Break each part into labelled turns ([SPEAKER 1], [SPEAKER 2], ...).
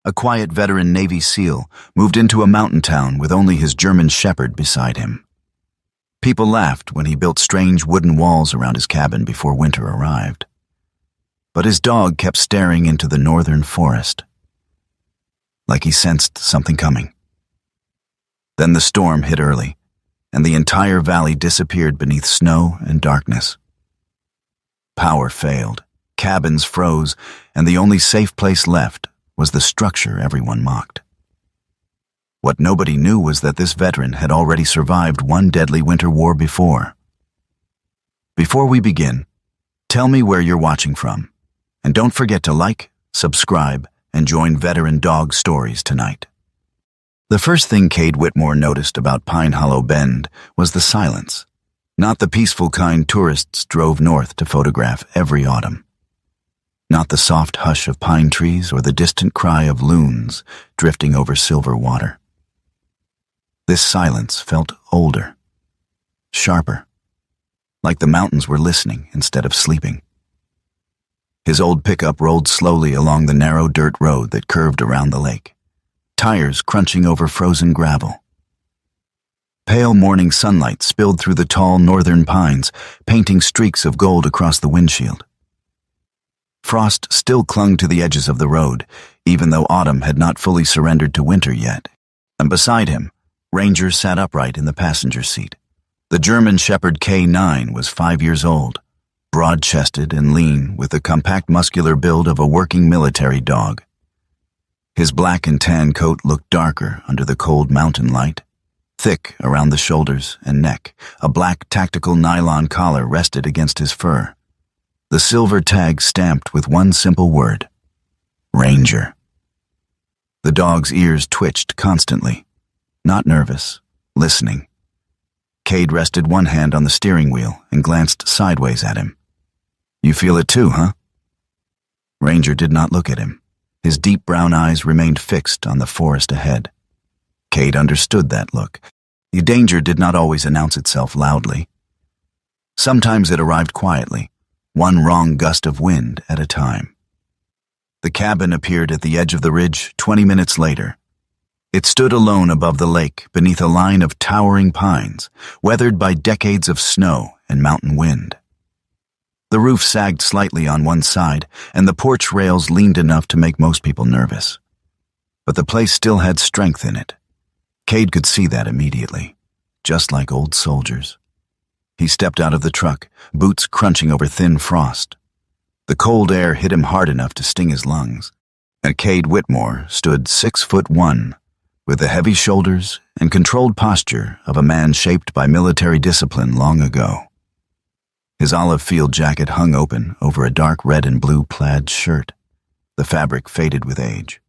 [SPEAKER 1] a quiet veteran Navy SEAL, moved into a mountain town with only his German Shepherd beside him. People laughed when he built strange wooden walls around his cabin before winter arrived. But his dog kept staring into the northern forest, like he sensed something coming. Then the storm hit early, and the entire valley disappeared beneath snow and darkness. Power failed, cabins froze, and the only safe place left was the structure everyone mocked. What nobody knew was that this veteran had already survived one deadly winter war before. Before we begin, tell me where you're watching from, and don't forget to like, subscribe, and join Veteran Dog Stories tonight. The first thing Cade Whitmore noticed about Pine Hollow Bend was the silence, not the peaceful kind tourists drove north to photograph every autumn. Not the soft hush of pine trees or the distant cry of loons drifting over silver water. This silence felt older, sharper, like the mountains were listening instead of sleeping. His old pickup rolled slowly along the narrow dirt road that curved around the lake, tires crunching over frozen gravel. Pale morning sunlight spilled through the tall northern pines, painting streaks of gold across the windshield. Frost still clung to the edges of the road, even though autumn had not fully surrendered to winter yet. And beside him, Ranger sat upright in the passenger seat. The German Shepherd K9 was 5 years old, broad-chested and lean, with the compact muscular build of a working military dog. His black and tan coat looked darker under the cold mountain light. Thick around the shoulders and neck, a black tactical nylon collar rested against his fur. The silver tag stamped with one simple word: Ranger. The dog's ears twitched constantly, not nervous, listening. Cade rested one hand on the steering wheel and glanced sideways at him. "You feel it too, huh?" Ranger did not look at him. His deep brown eyes remained fixed on the forest ahead. Cade understood that look. The danger did not always announce itself loudly. Sometimes it arrived quietly, one wrong gust of wind at a time. The cabin appeared at the edge of the ridge 20 minutes later. It stood alone above the lake beneath a line of towering pines, weathered by decades of snow and mountain wind. The roof sagged slightly on one side, and the porch rails leaned enough to make most people nervous. But the place still had strength in it. Cade could see that immediately, just like old soldiers. He stepped out of the truck, boots crunching over thin frost. The cold air hit him hard enough to sting his lungs, and Cade Whitmore stood 6'1", with the heavy shoulders and controlled posture of a man shaped by military discipline long ago. His olive field jacket hung open over a dark red and blue plaid shirt, the fabric faded with age.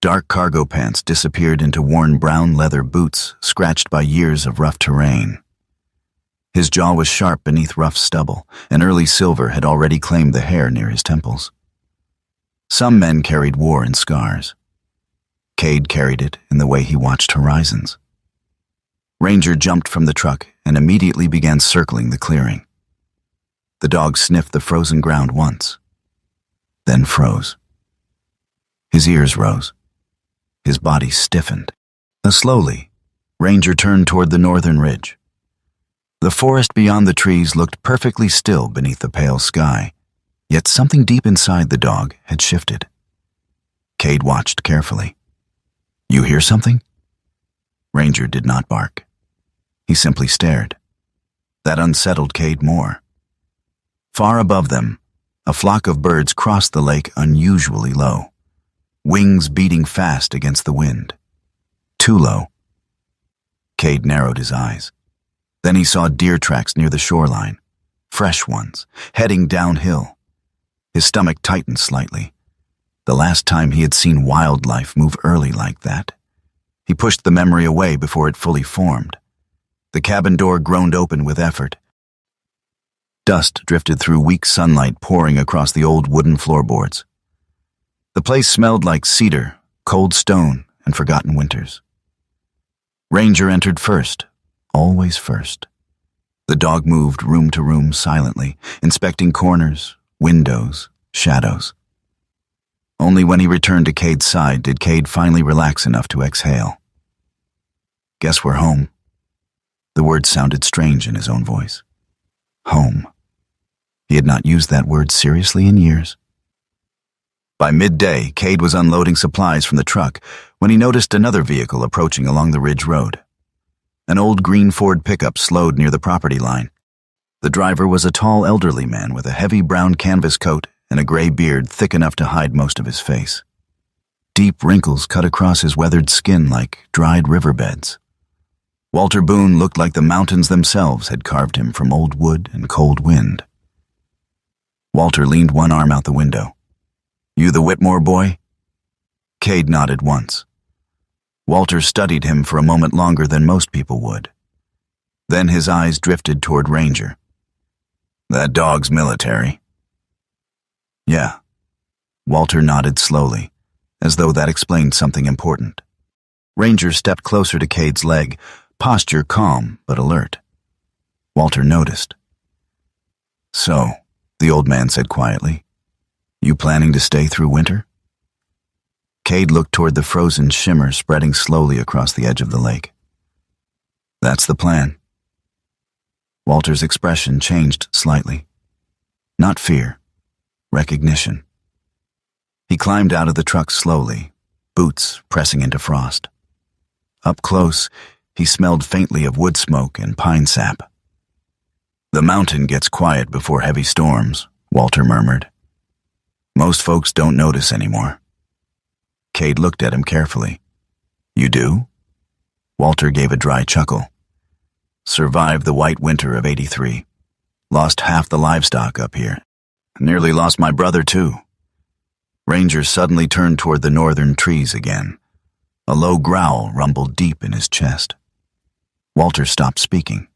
[SPEAKER 1] Dark cargo pants disappeared into worn brown leather boots scratched by years of rough terrain. His jaw was sharp beneath rough stubble, and early silver had already claimed the hair near his temples. Some men carried war in scars. Cade carried it in the way he watched horizons. Ranger jumped from the truck and immediately began circling the clearing. The dog sniffed the frozen ground once, then froze. His ears rose. His body stiffened. Slowly, Ranger turned toward the northern ridge. The forest beyond the trees looked perfectly still beneath the pale sky, yet something deep inside the dog had shifted. Cade watched carefully. "You hear something?" Ranger did not bark. He simply stared. That unsettled Cade more. Far above them, a flock of birds crossed the lake unusually low, wings beating fast against the wind. Too low. Cade narrowed his eyes. Then he saw deer tracks near the shoreline, fresh ones, heading downhill. His stomach tightened slightly. The last time he had seen wildlife move early like that. He pushed the memory away before it fully formed. The cabin door groaned open with effort. Dust drifted through weak sunlight pouring across the old wooden floorboards. The place smelled like cedar, cold stone, and forgotten winters. Ranger entered first, always first. The dog moved room to room silently, inspecting corners, windows, shadows. Only when he returned to Cade's side did Cade finally relax enough to exhale. "Guess we're home." The word sounded strange in his own voice. Home. He had not used that word seriously in years. By midday, Cade was unloading supplies from the truck when he noticed another vehicle approaching along the ridge road. An old green Ford pickup slowed near the property line. The driver was a tall elderly man with a heavy brown canvas coat and a gray beard thick enough to hide most of his face. Deep wrinkles cut across his weathered skin like dried riverbeds. Walter Boone looked like the mountains themselves had carved him from old wood and cold wind. Walter leaned one arm out the window. "You the Whitmore boy?" Cade nodded once. Walter studied him for a moment longer than most people would. Then his eyes drifted toward Ranger. "That dog's military." "Yeah." Walter nodded slowly, as though that explained something important. Ranger stepped closer to Cade's leg, posture calm but alert. Walter noticed. "So," the old man said quietly, "you planning to stay through winter?" Cade looked toward the frozen shimmer spreading slowly across the edge of the lake. "That's the plan." Walter's expression changed slightly. Not fear, recognition. He climbed out of the truck slowly, boots pressing into frost. Up close, he smelled faintly of wood smoke and pine sap. "The mountain gets quiet before heavy storms," Walter murmured. "Most folks don't notice anymore." Cade looked at him carefully. "You do?" Walter gave a dry chuckle. "Survived the white winter of '83. Lost half the livestock up here. Nearly lost my brother, too." Ranger suddenly turned toward the northern trees again. A low growl rumbled deep in his chest. Walter stopped speaking.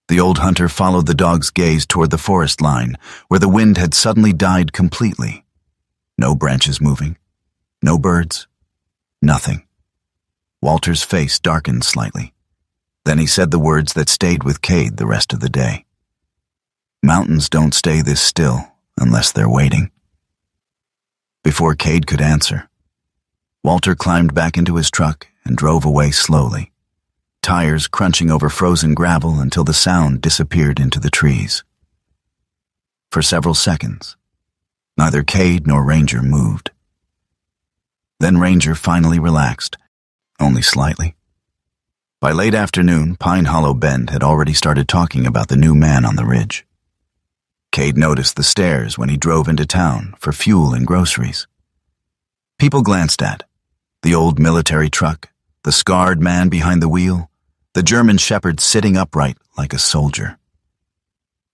[SPEAKER 1] The old hunter followed the dog's gaze toward the forest line, where the wind had suddenly died completely. No branches moving. No birds. Nothing. Walter's face darkened slightly. Then he said the words that stayed with Cade the rest of the day. "Mountains don't stay this still unless they're waiting." Before Cade could answer, Walter climbed back into his truck and drove away slowly, tires crunching over frozen gravel until the sound disappeared into the trees. For several seconds, neither Cade nor Ranger moved. Then Ranger finally relaxed, only slightly. By late afternoon, Pine Hollow Bend had already started talking about the new man on the ridge. Cade noticed the stares when he drove into town for fuel and groceries. People glanced at the old military truck, the scarred man behind the wheel, the German shepherd sitting upright like a soldier.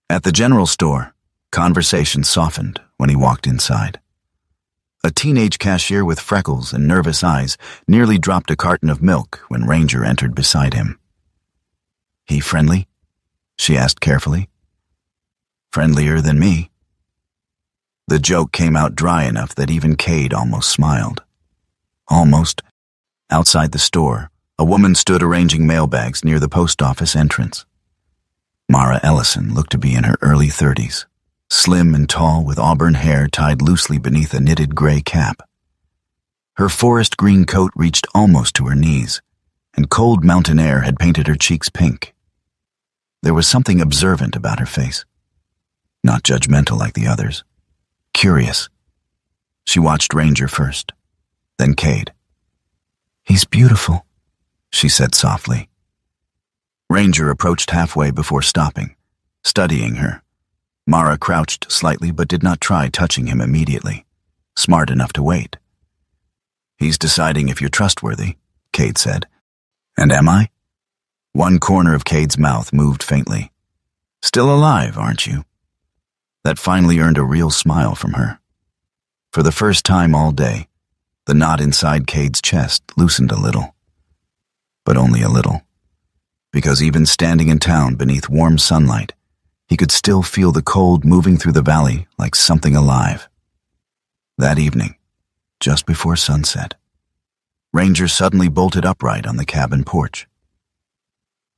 [SPEAKER 1] At the general store, conversation softened when he walked inside. A teenage cashier with freckles and nervous eyes nearly dropped a carton of milk when Ranger entered beside him. "He friendly?" she asked carefully. "Friendlier than me." The joke came out dry enough that even Cade almost smiled. Almost. Outside the store, a woman stood arranging mailbags near the post office entrance. Mara Ellison looked to be in her early 30s. Slim and tall with auburn hair tied loosely beneath a knitted gray cap. Her forest green coat reached almost to her knees, and cold mountain air had painted her cheeks pink. There was something observant about her face. Not judgmental like the others. Curious. She watched Ranger first, then Cade. "He's beautiful," she said softly. Ranger approached halfway before stopping, studying her. Mara crouched slightly but did not try touching him immediately, smart enough to wait. "He's deciding if you're trustworthy," Cade said. "And am I?" One corner of Cade's mouth moved faintly. "Still alive, aren't you?" That finally earned a real smile from her. For the first time all day, the knot inside Cade's chest loosened a little. But only a little. Because even standing in town beneath warm sunlight, he could still feel the cold moving through the valley like something alive. That evening, just before sunset, Ranger suddenly bolted upright on the cabin porch.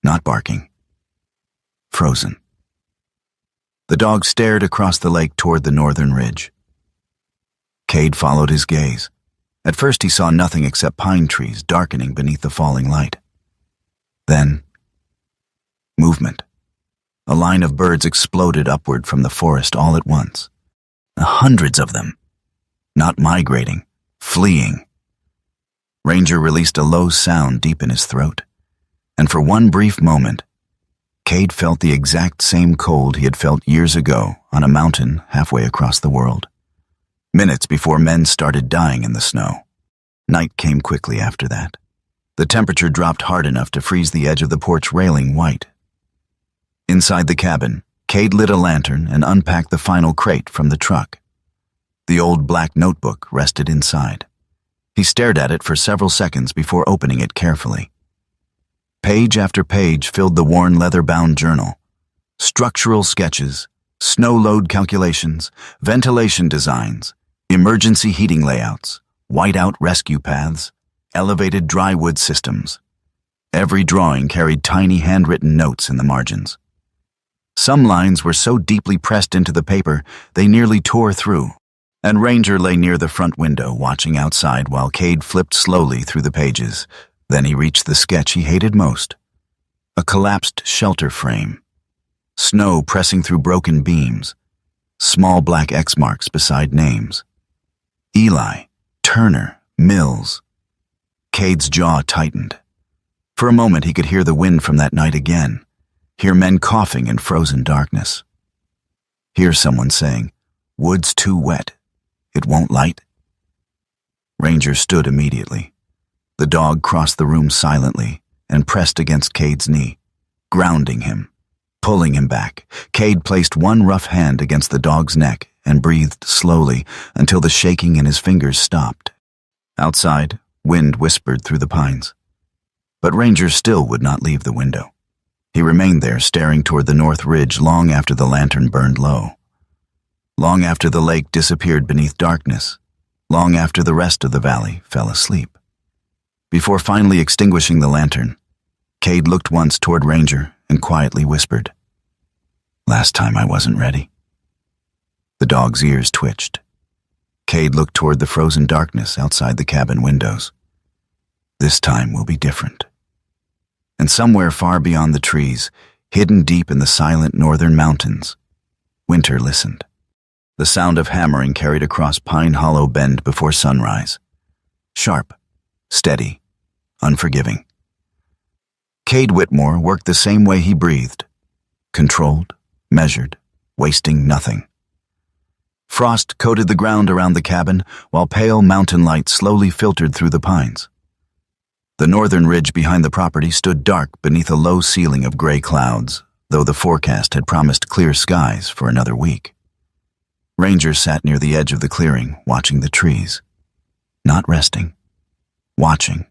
[SPEAKER 1] Not barking. Frozen. The dog stared across the lake toward the northern ridge. Cade followed his gaze. At first he saw nothing except pine trees darkening beneath the falling light. Then, movement. A line of birds exploded upward from the forest all at once. Hundreds of them. Not migrating, fleeing. Ranger released a low sound deep in his throat, and for one brief moment, Cade felt the exact same cold he had felt years ago on a mountain halfway across the world. Minutes before men started dying in the snow. Night came quickly after that. The temperature dropped hard enough to freeze the edge of the porch railing white. Inside the cabin, Cade lit a lantern and unpacked the final crate from the truck. The old black notebook rested inside. He stared at it for several seconds before opening it carefully. Page after page filled the worn leather-bound journal. Structural sketches, snow load calculations, ventilation designs, emergency heating layouts, whiteout rescue paths, elevated dry wood systems. Every drawing carried tiny handwritten notes in the margins. Some lines were so deeply pressed into the paper they nearly tore through, and Ranger lay near the front window watching outside while Cade flipped slowly through the pages. Then he reached the sketch he hated most. A collapsed shelter frame. Snow pressing through broken beams. Small black X marks beside names. Eli, Turner, Mills. Cade's jaw tightened. For a moment he could hear the wind from that night again, hear men coughing in frozen darkness. Hear someone saying, "Wood's too wet. It won't light." Ranger stood immediately. The dog crossed the room silently and pressed against Cade's knee, grounding him, pulling him back. Cade placed one rough hand against the dog's neck and breathed slowly until the shaking in his fingers stopped. Outside, wind whispered through the pines. But Ranger still would not leave the window. He remained there staring toward the north ridge long after the lantern burned low. Long after the lake disappeared beneath darkness. Long after the rest of the valley fell asleep. Before finally extinguishing the lantern, Cade looked once toward Ranger and quietly whispered, "Last time I wasn't ready." The dog's ears twitched. Cade looked toward the frozen darkness outside the cabin windows. This time will be different. And somewhere far beyond the trees, hidden deep in the silent northern mountains, Winter listened. The sound of hammering carried across Pine Hollow Bend before sunrise. Sharp, steady, unforgiving. Cade Whitmore worked the same way he breathed. Controlled, measured, wasting nothing. Frost coated the ground around the cabin while pale mountain light slowly filtered through the pines. The northern ridge behind the property stood dark beneath a low ceiling of gray clouds, though the forecast had promised clear skies for another week. Ranger sat near the edge of the clearing, watching the trees. Not resting. Watching.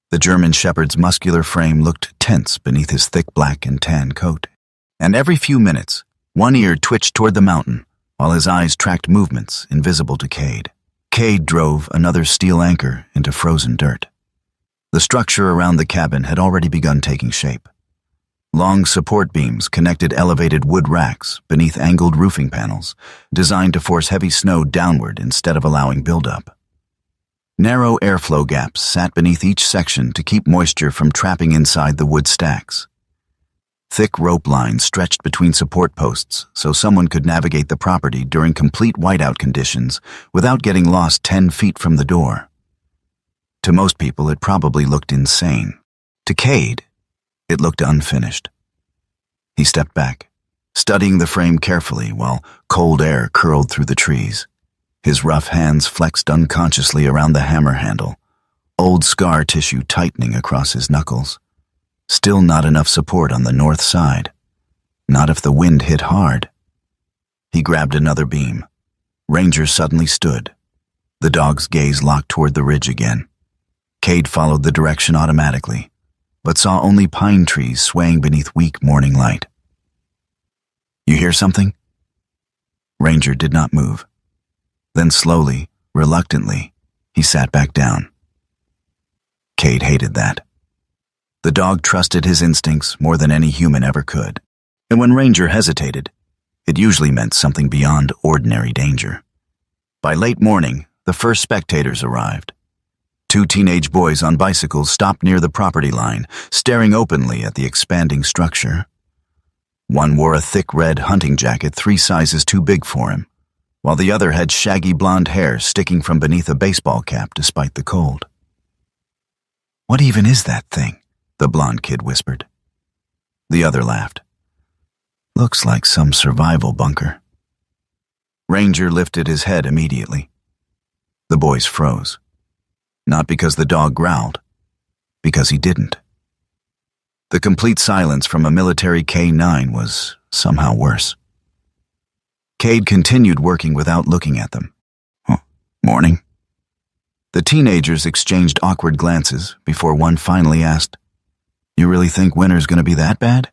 [SPEAKER 1] The German shepherd's muscular frame looked tense beneath his thick black and tan coat. And every few minutes, one ear twitched toward the mountain, while his eyes tracked movements invisible to Cade. Cade drove another steel anchor into frozen dirt. The structure around the cabin had already begun taking shape. Long support beams connected elevated wood racks beneath angled roofing panels, designed to force heavy snow downward instead of allowing buildup. Narrow airflow gaps sat beneath each section to keep moisture from trapping inside the wood stacks. Thick rope lines stretched between support posts so someone could navigate the property during complete whiteout conditions without getting lost 10 feet from the door. To most people, it probably looked insane. To Cade, it looked unfinished. He stepped back, studying the frame carefully while cold air curled through the trees. His rough hands flexed unconsciously around the hammer handle, old scar tissue tightening across his knuckles. Still not enough support on the north side. Not if the wind hit hard. He grabbed another beam. Ranger suddenly stood. The dog's gaze locked toward the ridge again. Cade followed the direction automatically, but saw only pine trees swaying beneath weak morning light. "You hear something?" Ranger did not move. Then slowly, reluctantly, he sat back down. Cade hated that. The dog trusted his instincts more than any human ever could, and when Ranger hesitated, it usually meant something beyond ordinary danger. By late morning, the first spectators arrived. Two teenage boys on bicycles stopped near the property line, staring openly at the expanding structure. One wore a thick red hunting jacket 3 sizes too big for him, while the other had shaggy blonde hair sticking from beneath a baseball cap despite the cold. "What even is that thing?" the blonde kid whispered. The other laughed. "Looks like some survival bunker." Ranger lifted his head immediately. The boys froze. Not because the dog growled, because he didn't. The complete silence from a military K-9 was somehow worse. Cade continued working without looking at them. "Oh, morning." The teenagers exchanged awkward glances before one finally asked, "You really think winter's gonna be that bad?"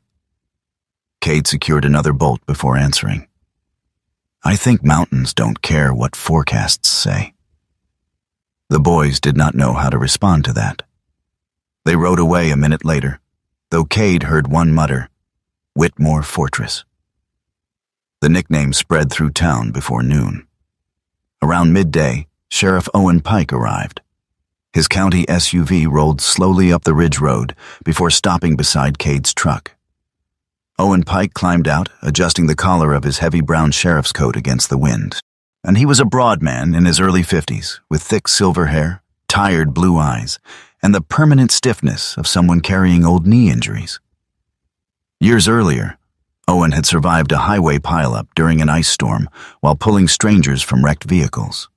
[SPEAKER 1] Cade secured another bolt before answering. "I think mountains don't care what forecasts say." The boys did not know how to respond to that. They rode away a minute later, though Cade heard one mutter, "Whitmore Fortress." The nickname spread through town before noon. Around midday, Sheriff Owen Pike arrived. His county SUV rolled slowly up the ridge road before stopping beside Cade's truck. Owen Pike climbed out, adjusting the collar of his heavy brown sheriff's coat against the wind. And he was a broad man in his early 50s, with thick silver hair, tired blue eyes, and the permanent stiffness of someone carrying old knee injuries. Years earlier, Owen had survived a highway pileup during an ice storm while pulling strangers from wrecked vehicles.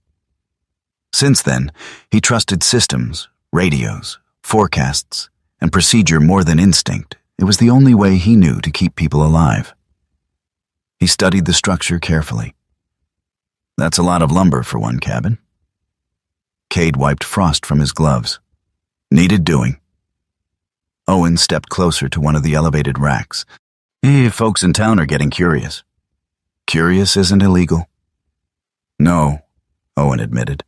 [SPEAKER 1] Since then, he trusted systems, radios, forecasts, and procedure more than instinct. It was the only way he knew to keep people alive. He studied the structure carefully. "That's a lot of lumber for one cabin." Cade wiped frost from his gloves. "Needed doing." Owen stepped closer to one of the elevated racks. Folks in town are getting curious." "Curious isn't illegal." "No," Owen admitted.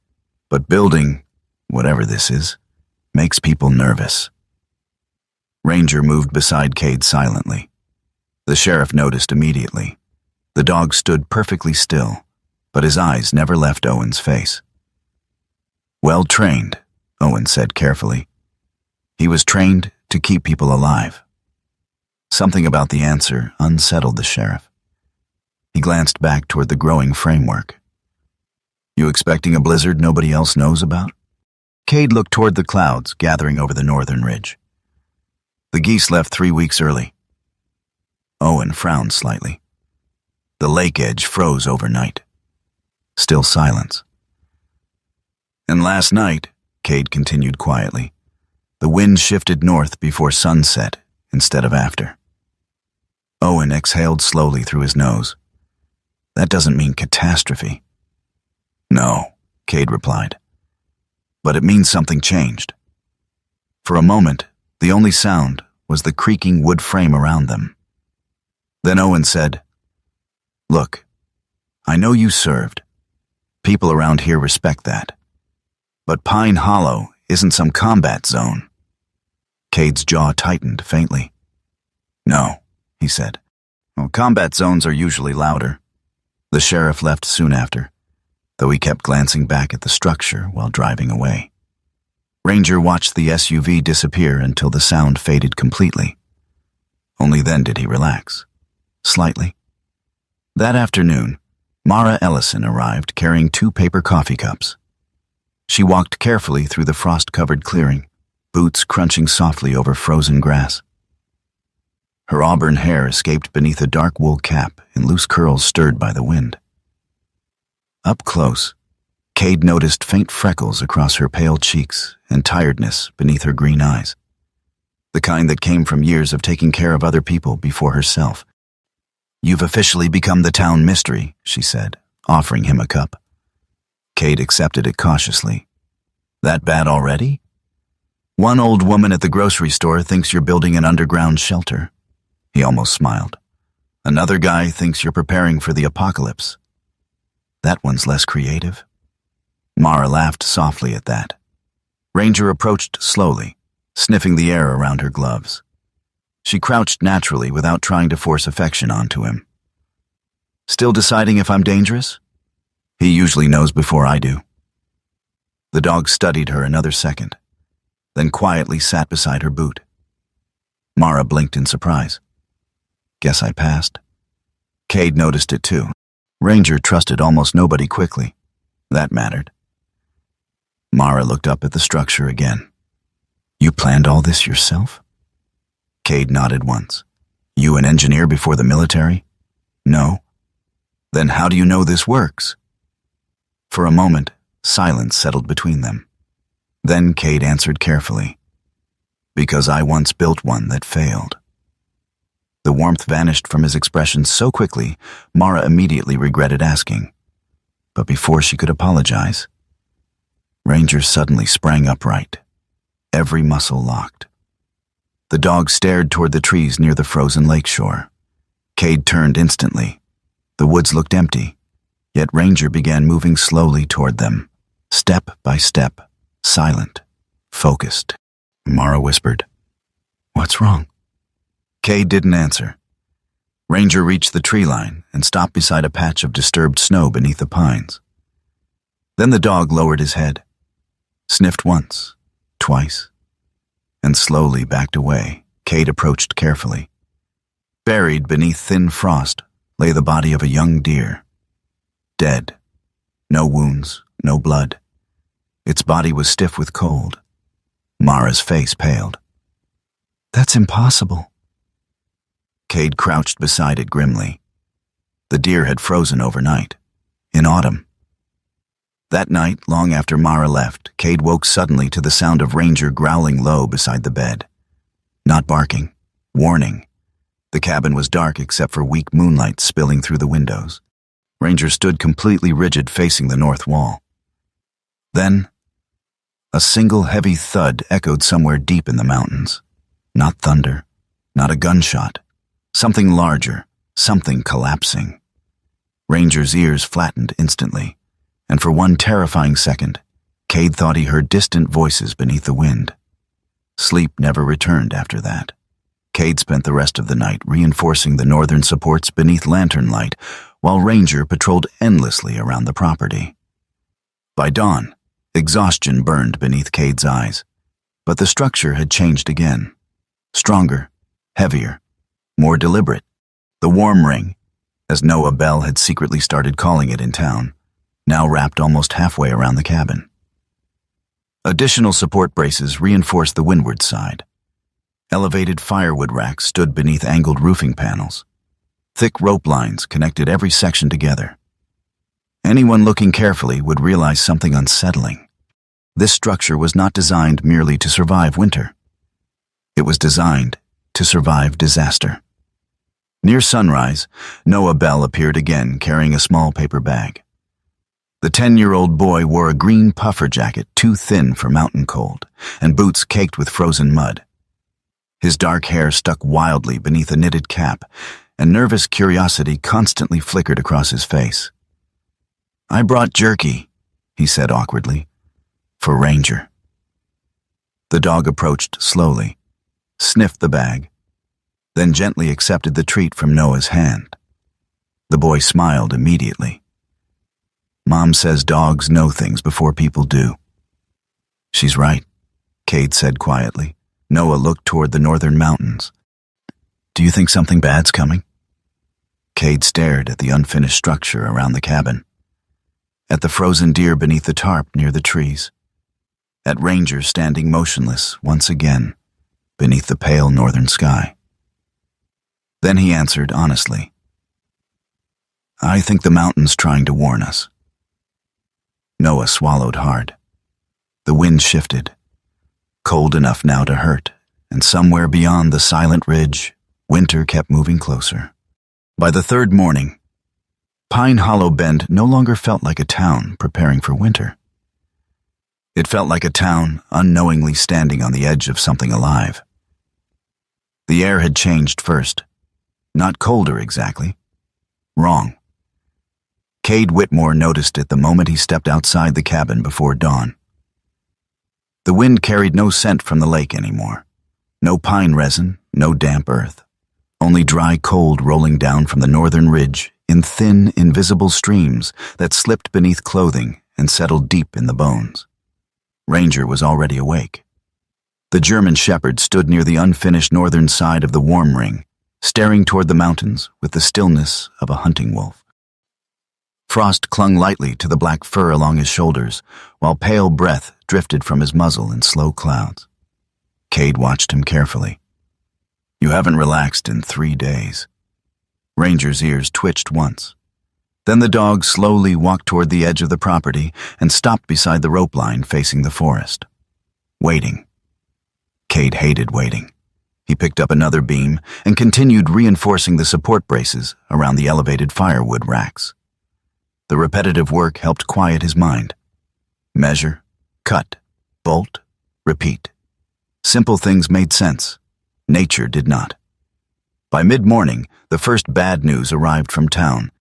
[SPEAKER 1] "But building, whatever this is, makes people nervous." Ranger moved beside Cade silently. The sheriff noticed immediately. The dog stood perfectly still, but his eyes never left Owen's face. "Well trained," Owen said carefully. "He was trained to keep people alive." Something about the answer unsettled the sheriff. He glanced back toward the growing framework. "You expecting a blizzard nobody else knows about?" Cade looked toward the clouds gathering over the northern ridge. "The geese left 3 weeks early." Owen frowned slightly. The lake edge froze overnight. Still silence. "And last night," Cade continued quietly, "the wind shifted north before sunset instead of after." Owen exhaled slowly through his nose. "That doesn't mean catastrophe." "No," Cade replied. "But it means something changed." For a moment, the only sound was the creaking wood frame around them. Then Owen said, "Look, I know you served. People around here respect that. But Pine Hollow isn't some combat zone." Cade's jaw tightened faintly. "No," he said. "Well, combat zones are usually louder." The sheriff left soon after, though he kept glancing back at the structure while driving away. Ranger watched the SUV disappear until the sound faded completely. Only then did he relax, slightly. That afternoon, Mara Ellison arrived carrying 2 paper coffee cups. She walked carefully through the frost-covered clearing, boots crunching softly over frozen grass. Her auburn hair escaped beneath a dark wool cap in loose curls stirred by the wind. Up close, Cade noticed faint freckles across her pale cheeks and tiredness beneath her green eyes, the kind that came from years of taking care of other people before herself. "You've officially become the town mystery," she said, offering him a cup. Cade accepted it cautiously. "That bad already?" "One old woman at the grocery store thinks you're building an underground shelter." He almost smiled. "Another guy thinks you're preparing for the apocalypse." "That one's less creative." Mara laughed softly at that. Ranger approached slowly, sniffing the air around her gloves. She crouched naturally without trying to force affection onto him. "Still deciding if I'm dangerous?" He usually knows before I do. The dog studied her another second, then quietly sat beside her boot. Mara blinked in surprise. Guess I passed. Cade noticed it too. Ranger trusted almost nobody quickly. That mattered. Mara looked up at the structure again. You planned all this yourself? Cade nodded once. You an engineer before the military? No. Then how do you know this works? For a moment, silence settled between them. Then Cade answered carefully. Because I once built one that failed. The warmth vanished from his expression so quickly, Mara immediately regretted asking. But before she could apologize, Ranger suddenly sprang upright, every muscle locked. The dog stared toward the trees near the frozen lakeshore. Cade turned instantly. The woods looked empty, yet Ranger began moving slowly toward them, step by step, silent, focused. Mara whispered, What's wrong? Cade didn't answer. Ranger reached the tree line and stopped beside a patch of disturbed snow beneath the pines. Then the dog lowered his head, sniffed once, twice, and slowly backed away. Cade approached carefully. Buried beneath thin frost lay the body of a young deer. Dead. No wounds, no blood. Its body was stiff with cold. Mara's face paled. That's impossible. Cade crouched beside it grimly. The deer had frozen overnight, in autumn. That night, long after Mara left, Cade woke suddenly to the sound of Ranger growling low beside the bed. Not barking, warning. The cabin was dark except for weak moonlight spilling through the windows. Ranger stood completely rigid facing the north wall. Then, a single heavy thud echoed somewhere deep in the mountains. Not thunder, not a gunshot. Something larger, something collapsing. Ranger's ears flattened instantly, and for one terrifying second, Cade thought he heard distant voices beneath the wind. Sleep never returned after that. Cade spent the rest of the night reinforcing the northern supports beneath lantern light, while Ranger patrolled endlessly around the property. By dawn, exhaustion burned beneath Cade's eyes, but the structure had changed again. Stronger, heavier, more deliberate. The warm ring, as Noah Bell had secretly started calling it in town, now wrapped almost halfway around the cabin. Additional support braces reinforced the windward side. Elevated firewood racks stood beneath angled roofing panels. Thick rope lines connected every section together. Anyone looking carefully would realize something unsettling. This structure was not designed merely to survive winter. It was designed to survive disaster. Near sunrise, Noah Bell appeared again carrying a small paper bag. The 10-year-old boy wore a green puffer jacket too thin for mountain cold and boots caked with frozen mud. His dark hair stuck wildly beneath a knitted cap, and nervous curiosity constantly flickered across his face. I brought jerky, he said awkwardly, for Ranger. The dog approached slowly, sniffed the bag, then gently accepted the treat from Noah's hand. The boy smiled immediately. Mom says dogs know things before people do. She's right, Cade said quietly. Noah looked toward the northern mountains. Do you think something bad's coming? Cade stared at the unfinished structure around the cabin, at the frozen deer beneath the tarp near the trees, at Ranger standing motionless once again beneath the pale northern sky. Then he answered honestly. I think the mountain's trying to warn us. Noah swallowed hard. The wind shifted, cold enough now to hurt, and somewhere beyond the silent ridge, winter kept moving closer. By the third morning, Pine Hollow Bend no longer felt like a town preparing for winter. It felt like a town unknowingly standing on the edge of something alive. The air had changed first. Not colder exactly. Wrong. Cade Whitmore noticed it the moment he stepped outside the cabin before dawn. The wind carried no scent from the lake anymore. No pine resin, no damp earth. Only dry cold rolling down from the northern ridge in thin, invisible streams that slipped beneath clothing and settled deep in the bones. Ranger was already awake. The German shepherd stood near the unfinished northern side of the warm ring, staring toward the mountains with the stillness of a hunting wolf. Frost clung lightly to the black fur along his shoulders, while pale breath drifted from his muzzle in slow clouds. Cade watched him carefully. "You haven't relaxed in 3 days." Ranger's ears twitched once. Then the dog slowly walked toward the edge of the property and stopped beside the rope line facing the forest. Waiting. Cade hated waiting. He picked up another beam and continued reinforcing the support braces around the elevated firewood racks. The repetitive work helped quiet his mind. Measure, cut, bolt, repeat. Simple things made sense. Nature did not. By mid-morning, the first bad news arrived from town.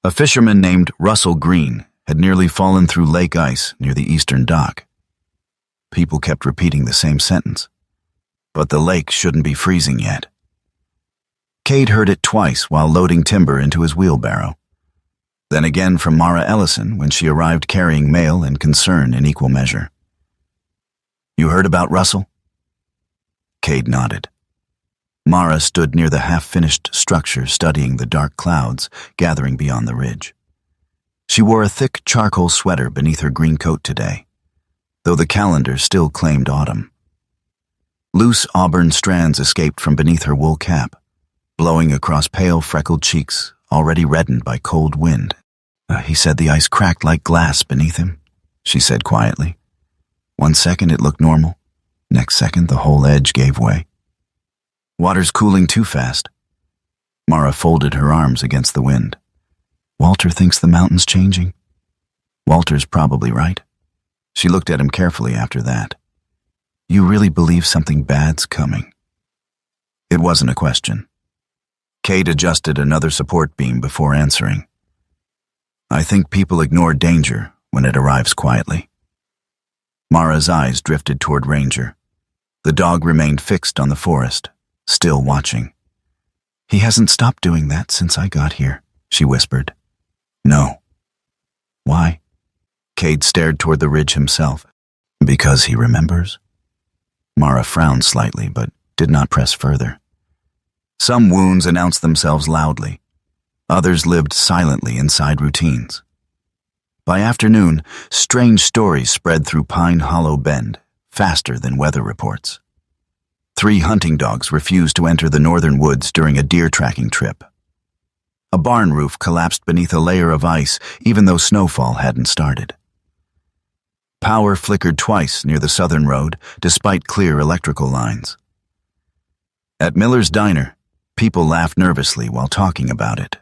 [SPEAKER 1] A fisherman named Russell Green had nearly fallen through lake ice near the eastern dock. People kept repeating the same sentence. But the lake shouldn't be freezing yet. Cade heard it twice while loading timber into his wheelbarrow. Then again from Mara Ellison when she arrived carrying mail and concern in equal measure. "You heard about Russell?" Cade nodded. Mara stood near the half-finished structure studying the dark clouds gathering beyond the ridge. She wore a thick charcoal sweater beneath her green coat today, though the calendar still claimed autumn. Loose auburn strands escaped from beneath her wool cap, blowing across pale freckled cheeks already reddened by cold wind. He said the ice cracked like glass beneath him, she said quietly. One second it looked normal. Next second the whole edge gave way. "Water's cooling too fast." Mara folded her arms against the wind. "Walter thinks the mountain's changing." "Walter's probably right." She looked at him carefully after that. "You really believe something bad's coming?" It wasn't a question. Cade adjusted another support beam before answering. "I think people ignore danger when it arrives quietly." Mara's eyes drifted toward Ranger. The dog remained fixed on the forest, still watching. "He hasn't stopped doing that since I got here," she whispered. "No." "Why?" Cade stared toward the ridge himself. "Because he remembers?" Mara frowned slightly, but did not press further. Some wounds announced themselves loudly. Others lived silently inside routines. By afternoon, strange stories spread through Pine Hollow Bend, faster than weather reports. 3 hunting dogs refused to enter the northern woods during a deer tracking trip. A barn roof collapsed beneath a layer of ice even though snowfall hadn't started. Power flickered twice near the southern road despite clear electrical lines. At Miller's Diner, people laughed nervously while talking about it.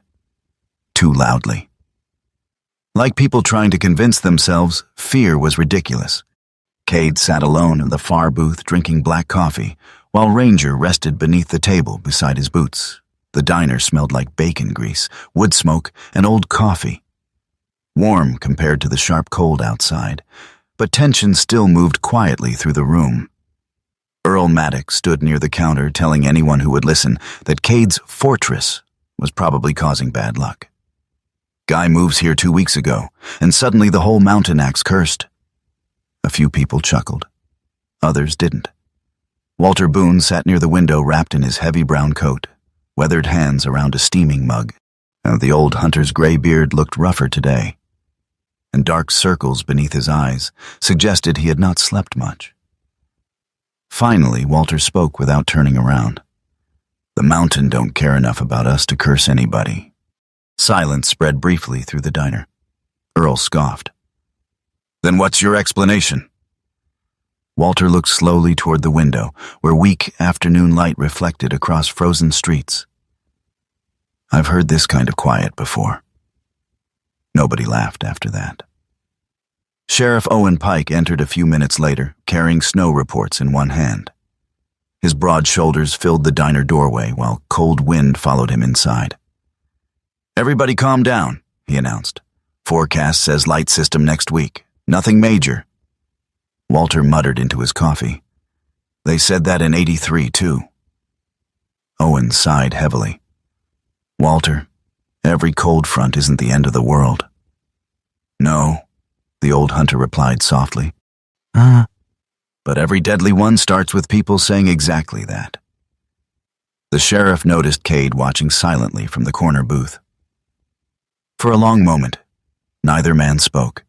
[SPEAKER 1] Too loudly. Like people trying to convince themselves fear was ridiculous. Cade sat alone in the far booth drinking black coffee, while Ranger rested beneath the table beside his boots. The diner smelled like bacon grease, wood smoke, and old coffee. Warm compared to the sharp cold outside, but tension still moved quietly through the room. Earl Maddox stood near the counter telling anyone who would listen that Cade's fortress was probably causing bad luck. Guy moves here 2 weeks ago, and suddenly the whole mountain acts cursed. A few people chuckled. Others didn't. Walter Boone sat near the window wrapped in his heavy brown coat, weathered hands around a steaming mug. The old hunter's gray beard looked rougher today, and dark circles beneath his eyes suggested he had not slept much. Finally, Walter spoke without turning around. "The mountain don't care enough about us to curse anybody." Silence spread briefly through the diner. Earl scoffed. "Then what's your explanation?" Walter looked slowly toward the window, where weak afternoon light reflected across frozen streets. "I've heard this kind of quiet before." Nobody laughed after that. Sheriff Owen Pike entered a few minutes later, carrying snow reports in one hand. His broad shoulders filled the diner doorway while cold wind followed him inside. "Everybody calm down," he announced. "Forecast says light system next week. Nothing major." Walter muttered into his coffee. "They said that in '83, too." Owen sighed heavily. "Walter, Every cold front isn't the end of the world. No, the old hunter replied softly. But every deadly one starts with people saying exactly that. The sheriff noticed Cade watching silently from the corner booth. For a long moment, neither man spoke.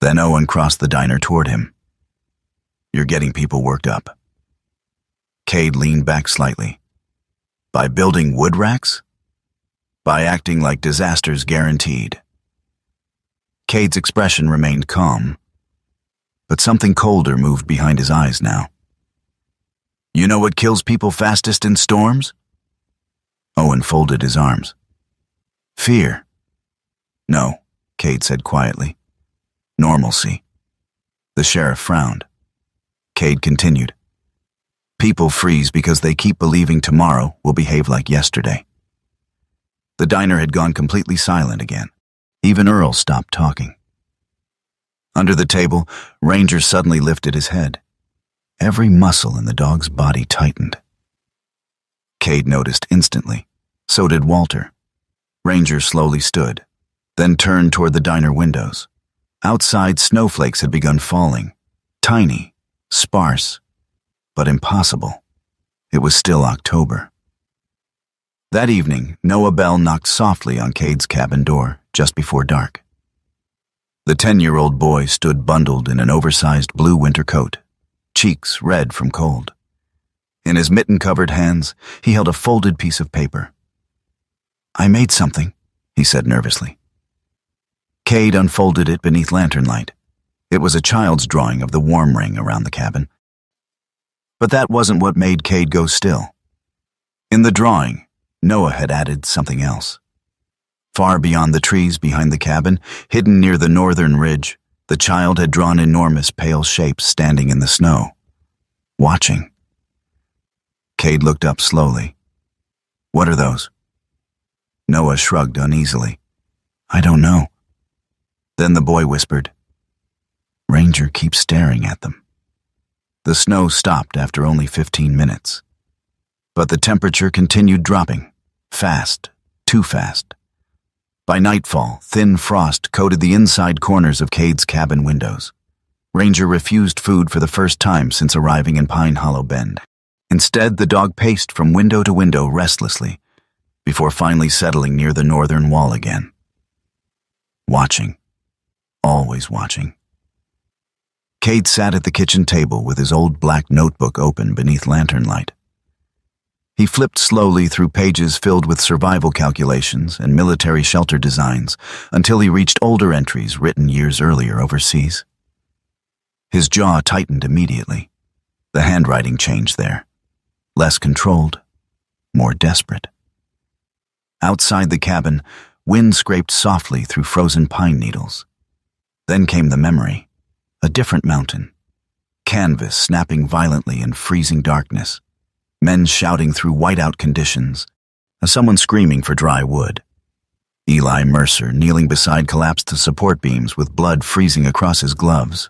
[SPEAKER 1] Then Owen crossed the diner toward him. You're getting people worked up. Cade leaned back slightly. By building wood racks? By acting like disaster's guaranteed. Cade's expression remained calm, but something colder moved behind his eyes now. You know what kills people fastest in storms? Owen folded his arms. Fear. No, Cade said quietly. Normalcy. The sheriff frowned. Cade continued. People freeze because they keep believing tomorrow will behave like yesterday. The diner had gone completely silent again. Even Earl stopped talking. Under the table, Ranger suddenly lifted his head. Every muscle in the dog's body tightened. Cade noticed instantly. So did Walter. Ranger slowly stood, then turned toward the diner windows. Outside, snowflakes had begun falling. Tiny, sparse, but impossible. It was still October. That evening, Noah Bell knocked softly on Cade's cabin door just before dark. The 10-year-old boy stood bundled in an oversized blue winter coat, cheeks red from cold. In his mitten-covered hands, he held a folded piece of paper. I made something, he said nervously. Cade unfolded it beneath lantern light. It was a child's drawing of the warm ring around the cabin. But that wasn't what made Cade go still. In the drawing, Noah had added something else. Far beyond the trees behind the cabin, hidden near the northern ridge, the child had drawn enormous pale shapes standing in the snow, watching. Cade looked up slowly. What are those? Noah shrugged uneasily. I don't know. Then the boy whispered. Ranger keeps staring at them. The snow stopped after only 15 minutes. But the temperature continued dropping, fast, too fast. By nightfall, thin frost coated the inside corners of Cade's cabin windows. Ranger refused food for the first time since arriving in Pine Hollow Bend. Instead, the dog paced from window to window restlessly, before finally settling near the northern wall again. Watching. Always watching. Cade sat at the kitchen table with his old black notebook open beneath lantern light. He flipped slowly through pages filled with survival calculations and military shelter designs until he reached older entries written years earlier overseas. His jaw tightened immediately. The handwriting changed there. Less controlled, more desperate. Outside the cabin, wind scraped softly through frozen pine needles. Then came the memory. A different mountain. Canvas snapping violently in freezing darkness. Men shouting through whiteout conditions. Someone screaming for dry wood. Eli Mercer kneeling beside collapsed support beams with blood freezing across his gloves.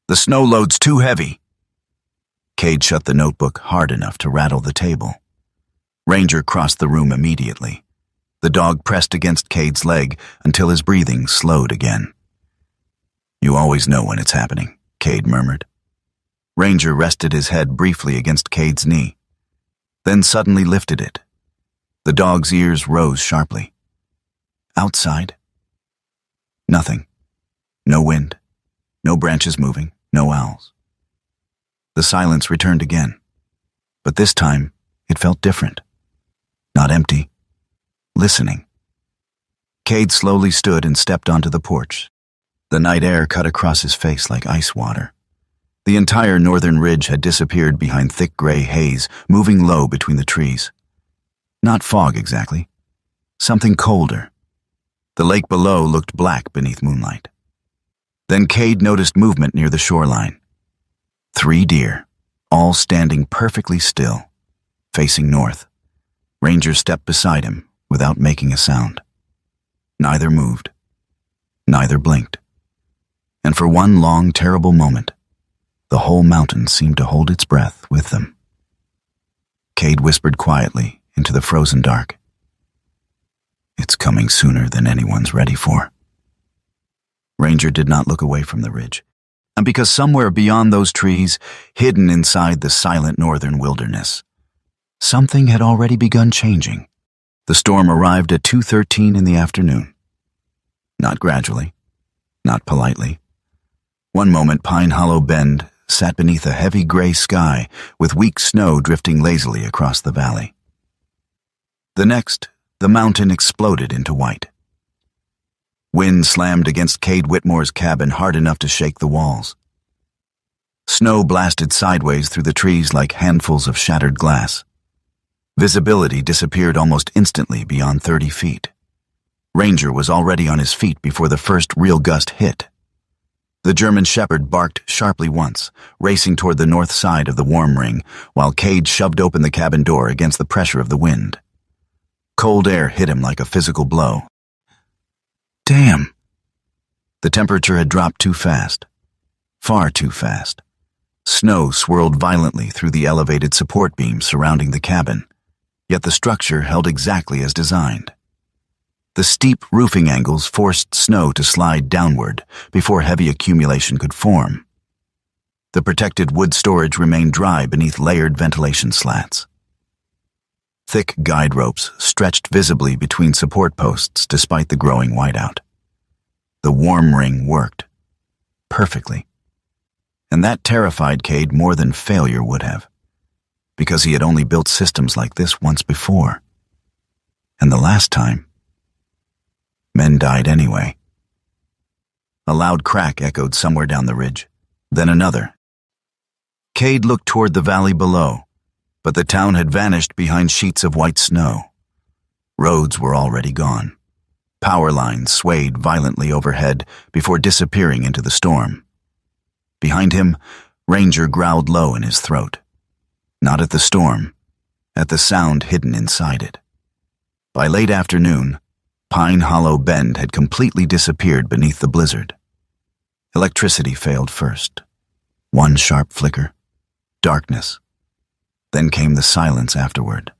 [SPEAKER 1] The snow load's too heavy. Cade shut the notebook hard enough to rattle the table. Ranger crossed the room immediately. The dog pressed against Cade's leg until his breathing slowed again. You always know when it's happening, Cade murmured. Ranger rested his head briefly against Cade's knee, then suddenly lifted it. The dog's ears rose sharply. Outside? Nothing. No wind. No branches moving. No owls. The silence returned again, but this time it felt different. Not empty. Listening. Cade slowly stood and stepped onto the porch. The night air cut across his face like ice water. The entire northern ridge had disappeared behind thick gray haze, moving low between the trees. Not fog exactly. Something colder. The lake below looked black beneath moonlight. Then Cade noticed movement near the shoreline. 3 deer, all standing perfectly still, facing north. Ranger stepped beside him without making a sound. Neither moved. Neither blinked. And for one long, terrible moment, the whole mountain seemed to hold its breath with them. Cade whispered quietly into the frozen dark. It's coming sooner than anyone's ready for. Ranger did not look away from the ridge, and because somewhere beyond those trees, hidden inside the silent northern wilderness, something had already begun changing. The storm arrived at 2:13 in the afternoon. Not gradually, not politely. One moment Pine Hollow Bend sat beneath a heavy gray sky with weak snow drifting lazily across the valley. The next, the mountain exploded into white. Wind slammed against Cade Whitmore's cabin hard enough to shake the walls. Snow blasted sideways through the trees like handfuls of shattered glass. Visibility disappeared almost instantly beyond 30 feet. Ranger was already on his feet before the first real gust hit. The German Shepherd barked sharply once, racing toward the north side of the warm ring, while Cade shoved open the cabin door against the pressure of the wind. Cold air hit him like a physical blow. Damn! The temperature had dropped too fast. Far too fast. Snow swirled violently through the elevated support beams surrounding the cabin, yet the structure held exactly as designed. The steep roofing angles forced snow to slide downward before heavy accumulation could form. The protected wood storage remained dry beneath layered ventilation slats. Thick guide ropes stretched visibly between support posts despite the growing whiteout. The warm ring worked. Perfectly. And that terrified Cade more than failure would have, because he had only built systems like this once before. And the last time, men died anyway. A loud crack echoed somewhere down the ridge, then another. Cade looked toward the valley below, but the town had vanished behind sheets of white snow. Roads were already gone. Power lines swayed violently overhead before disappearing into the storm. Behind him, Ranger growled low in his throat. Not at the storm, at the sound hidden inside it. By late afternoon, Pine Hollow Bend had completely disappeared beneath the blizzard. Electricity failed first. One sharp flicker. Darkness. Then came the silence afterward.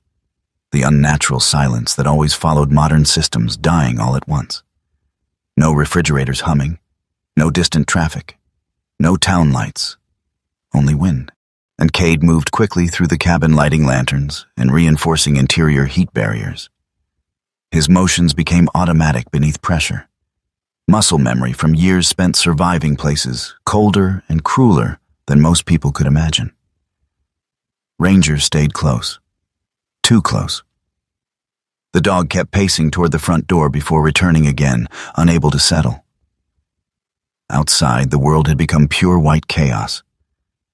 [SPEAKER 1] The unnatural silence that always followed modern systems dying all at once. No refrigerators humming. No distant traffic. No town lights. Only wind. And Cade moved quickly through the cabin lighting lanterns and reinforcing interior heat barriers. His motions became automatic beneath pressure. Muscle memory from years spent surviving places colder and crueler than most people could imagine. Ranger stayed close. Too close. The dog kept pacing toward the front door before returning again, unable to settle. Outside, the world had become pure white chaos.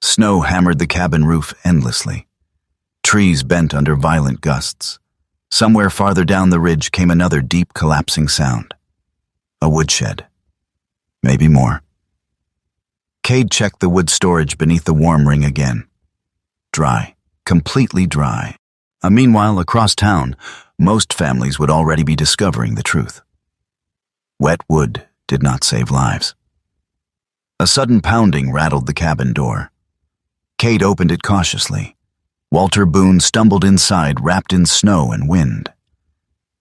[SPEAKER 1] Snow hammered the cabin roof endlessly. Trees bent under violent gusts. Somewhere farther down the ridge came another deep collapsing sound. A woodshed. Maybe more. Cade checked the wood storage beneath the warm ring again. Dry. Completely dry. Meanwhile, across town, most families would already be discovering the truth. Wet wood did not save lives. A sudden pounding rattled the cabin door. Cade opened it cautiously. Walter Boone stumbled inside, wrapped in snow and wind.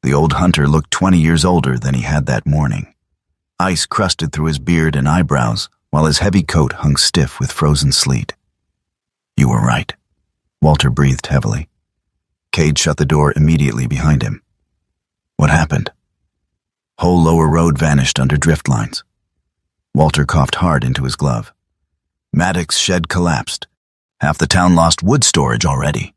[SPEAKER 1] The old hunter looked 20 years older than he had that morning. Ice crusted through his beard and eyebrows, while his heavy coat hung stiff with frozen sleet. "You were right," Walter breathed heavily. Cade shut the door immediately behind him. "What happened?" Whole lower road vanished under drift lines. Walter coughed hard into his glove. Maddox's shed collapsed. Half the town lost wood storage already.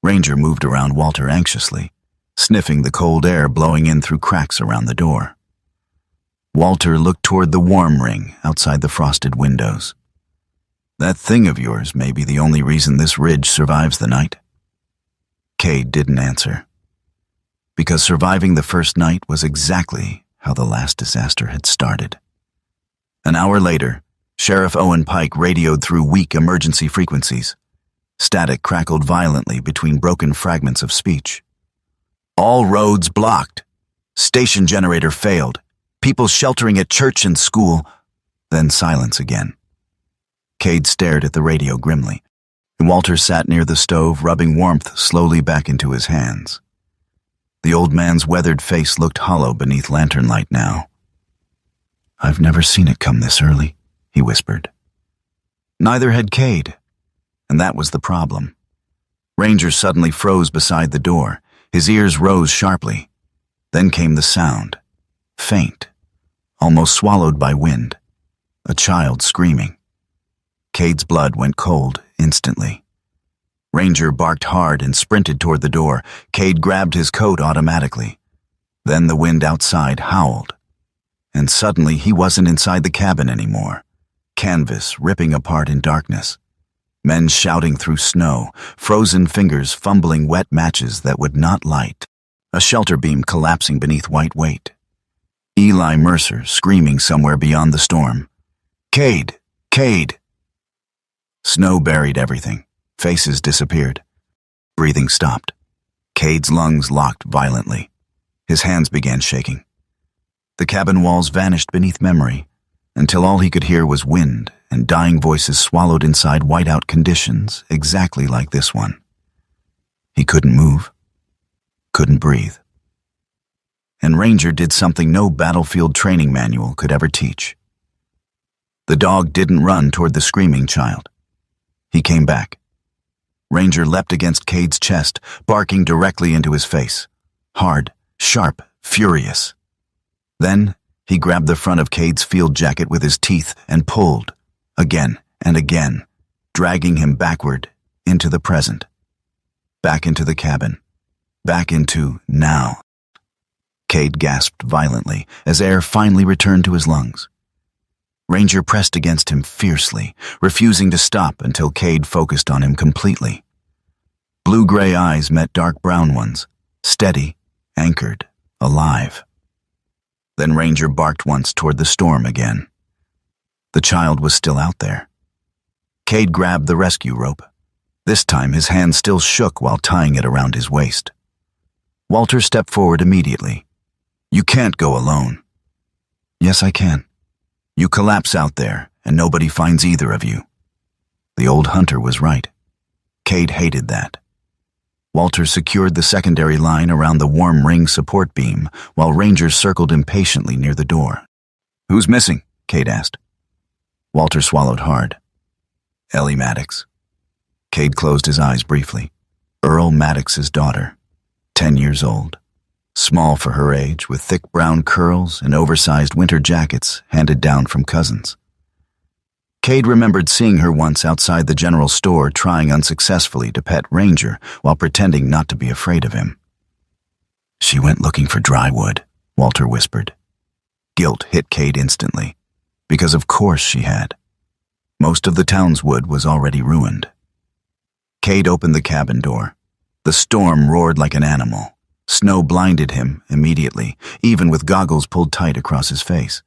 [SPEAKER 1] Ranger moved around Walter anxiously, sniffing the cold air blowing in through cracks around the door. Walter looked toward the warm ring outside the frosted windows. "That thing of yours may be the only reason this ridge survives the night." Cade didn't answer. Because surviving the first night was exactly how the last disaster had started. An hour later, Sheriff Owen Pike radioed through weak emergency frequencies. Static crackled violently between broken fragments of speech. "All roads blocked. Station generator failed. People sheltering at church and school." Then silence again. Cade stared at the radio grimly. Walter sat near the stove, rubbing warmth slowly back into his hands. The old man's weathered face looked hollow beneath lantern light now. "I've never seen it come this early," he whispered. Neither had Cade, and that was the problem. Ranger suddenly froze beside the door. His ears rose sharply. Then came the sound, faint, almost swallowed by wind. A child screaming. Cade's blood went cold instantly. Ranger barked hard and sprinted toward the door. Cade grabbed his coat automatically. Then the wind outside howled. And suddenly he wasn't inside the cabin anymore. Canvas ripping apart in darkness. Men shouting through snow, frozen fingers fumbling wet matches that would not light. A shelter beam collapsing beneath white weight. Eli Mercer screaming somewhere beyond the storm. "Cade! Cade!" Snow buried everything. Faces disappeared. Breathing stopped. Cade's lungs locked violently. His hands began shaking. The cabin walls vanished beneath memory, until all he could hear was wind and dying voices swallowed inside whiteout conditions exactly like this one. He couldn't move, couldn't breathe. And Ranger did something no battlefield training manual could ever teach. The dog didn't run toward the screaming child. He came back. Ranger leapt against Cade's chest, barking directly into his face. Hard, sharp, furious. Then he grabbed the front of Cade's field jacket with his teeth and pulled, again and again, dragging him backward into the present. Back into the cabin. Back into now. Cade gasped violently as air finally returned to his lungs. Ranger pressed against him fiercely, refusing to stop until Cade focused on him completely. Blue-gray eyes met dark brown ones, steady, anchored, alive. Then Ranger barked once toward the storm again. The child was still out there. Cade grabbed the rescue rope. This time his hand still shook while tying it around his waist. Walter stepped forward immediately. "You can't go alone." "Yes, I can. You collapse out there, and nobody finds either of you." The old hunter was right. Cade hated that. Walter secured the secondary line around the warm ring support beam, while Ranger circled impatiently near the door. "Who's missing?" Cade asked. Walter swallowed hard. "Ellie Maddox." Cade closed his eyes briefly. Earl Maddox's daughter, 10 years old. Small for her age, with thick brown curls and oversized winter jackets handed down from cousins. Cade remembered seeing her once outside the general store trying unsuccessfully to pet Ranger while pretending not to be afraid of him. "She went looking for dry wood," Walter whispered. Guilt hit Cade instantly, because of course she had. Most of the town's wood was already ruined. Cade opened the cabin door. The storm roared like an animal. Snow blinded him immediately, even with goggles pulled tight across his face.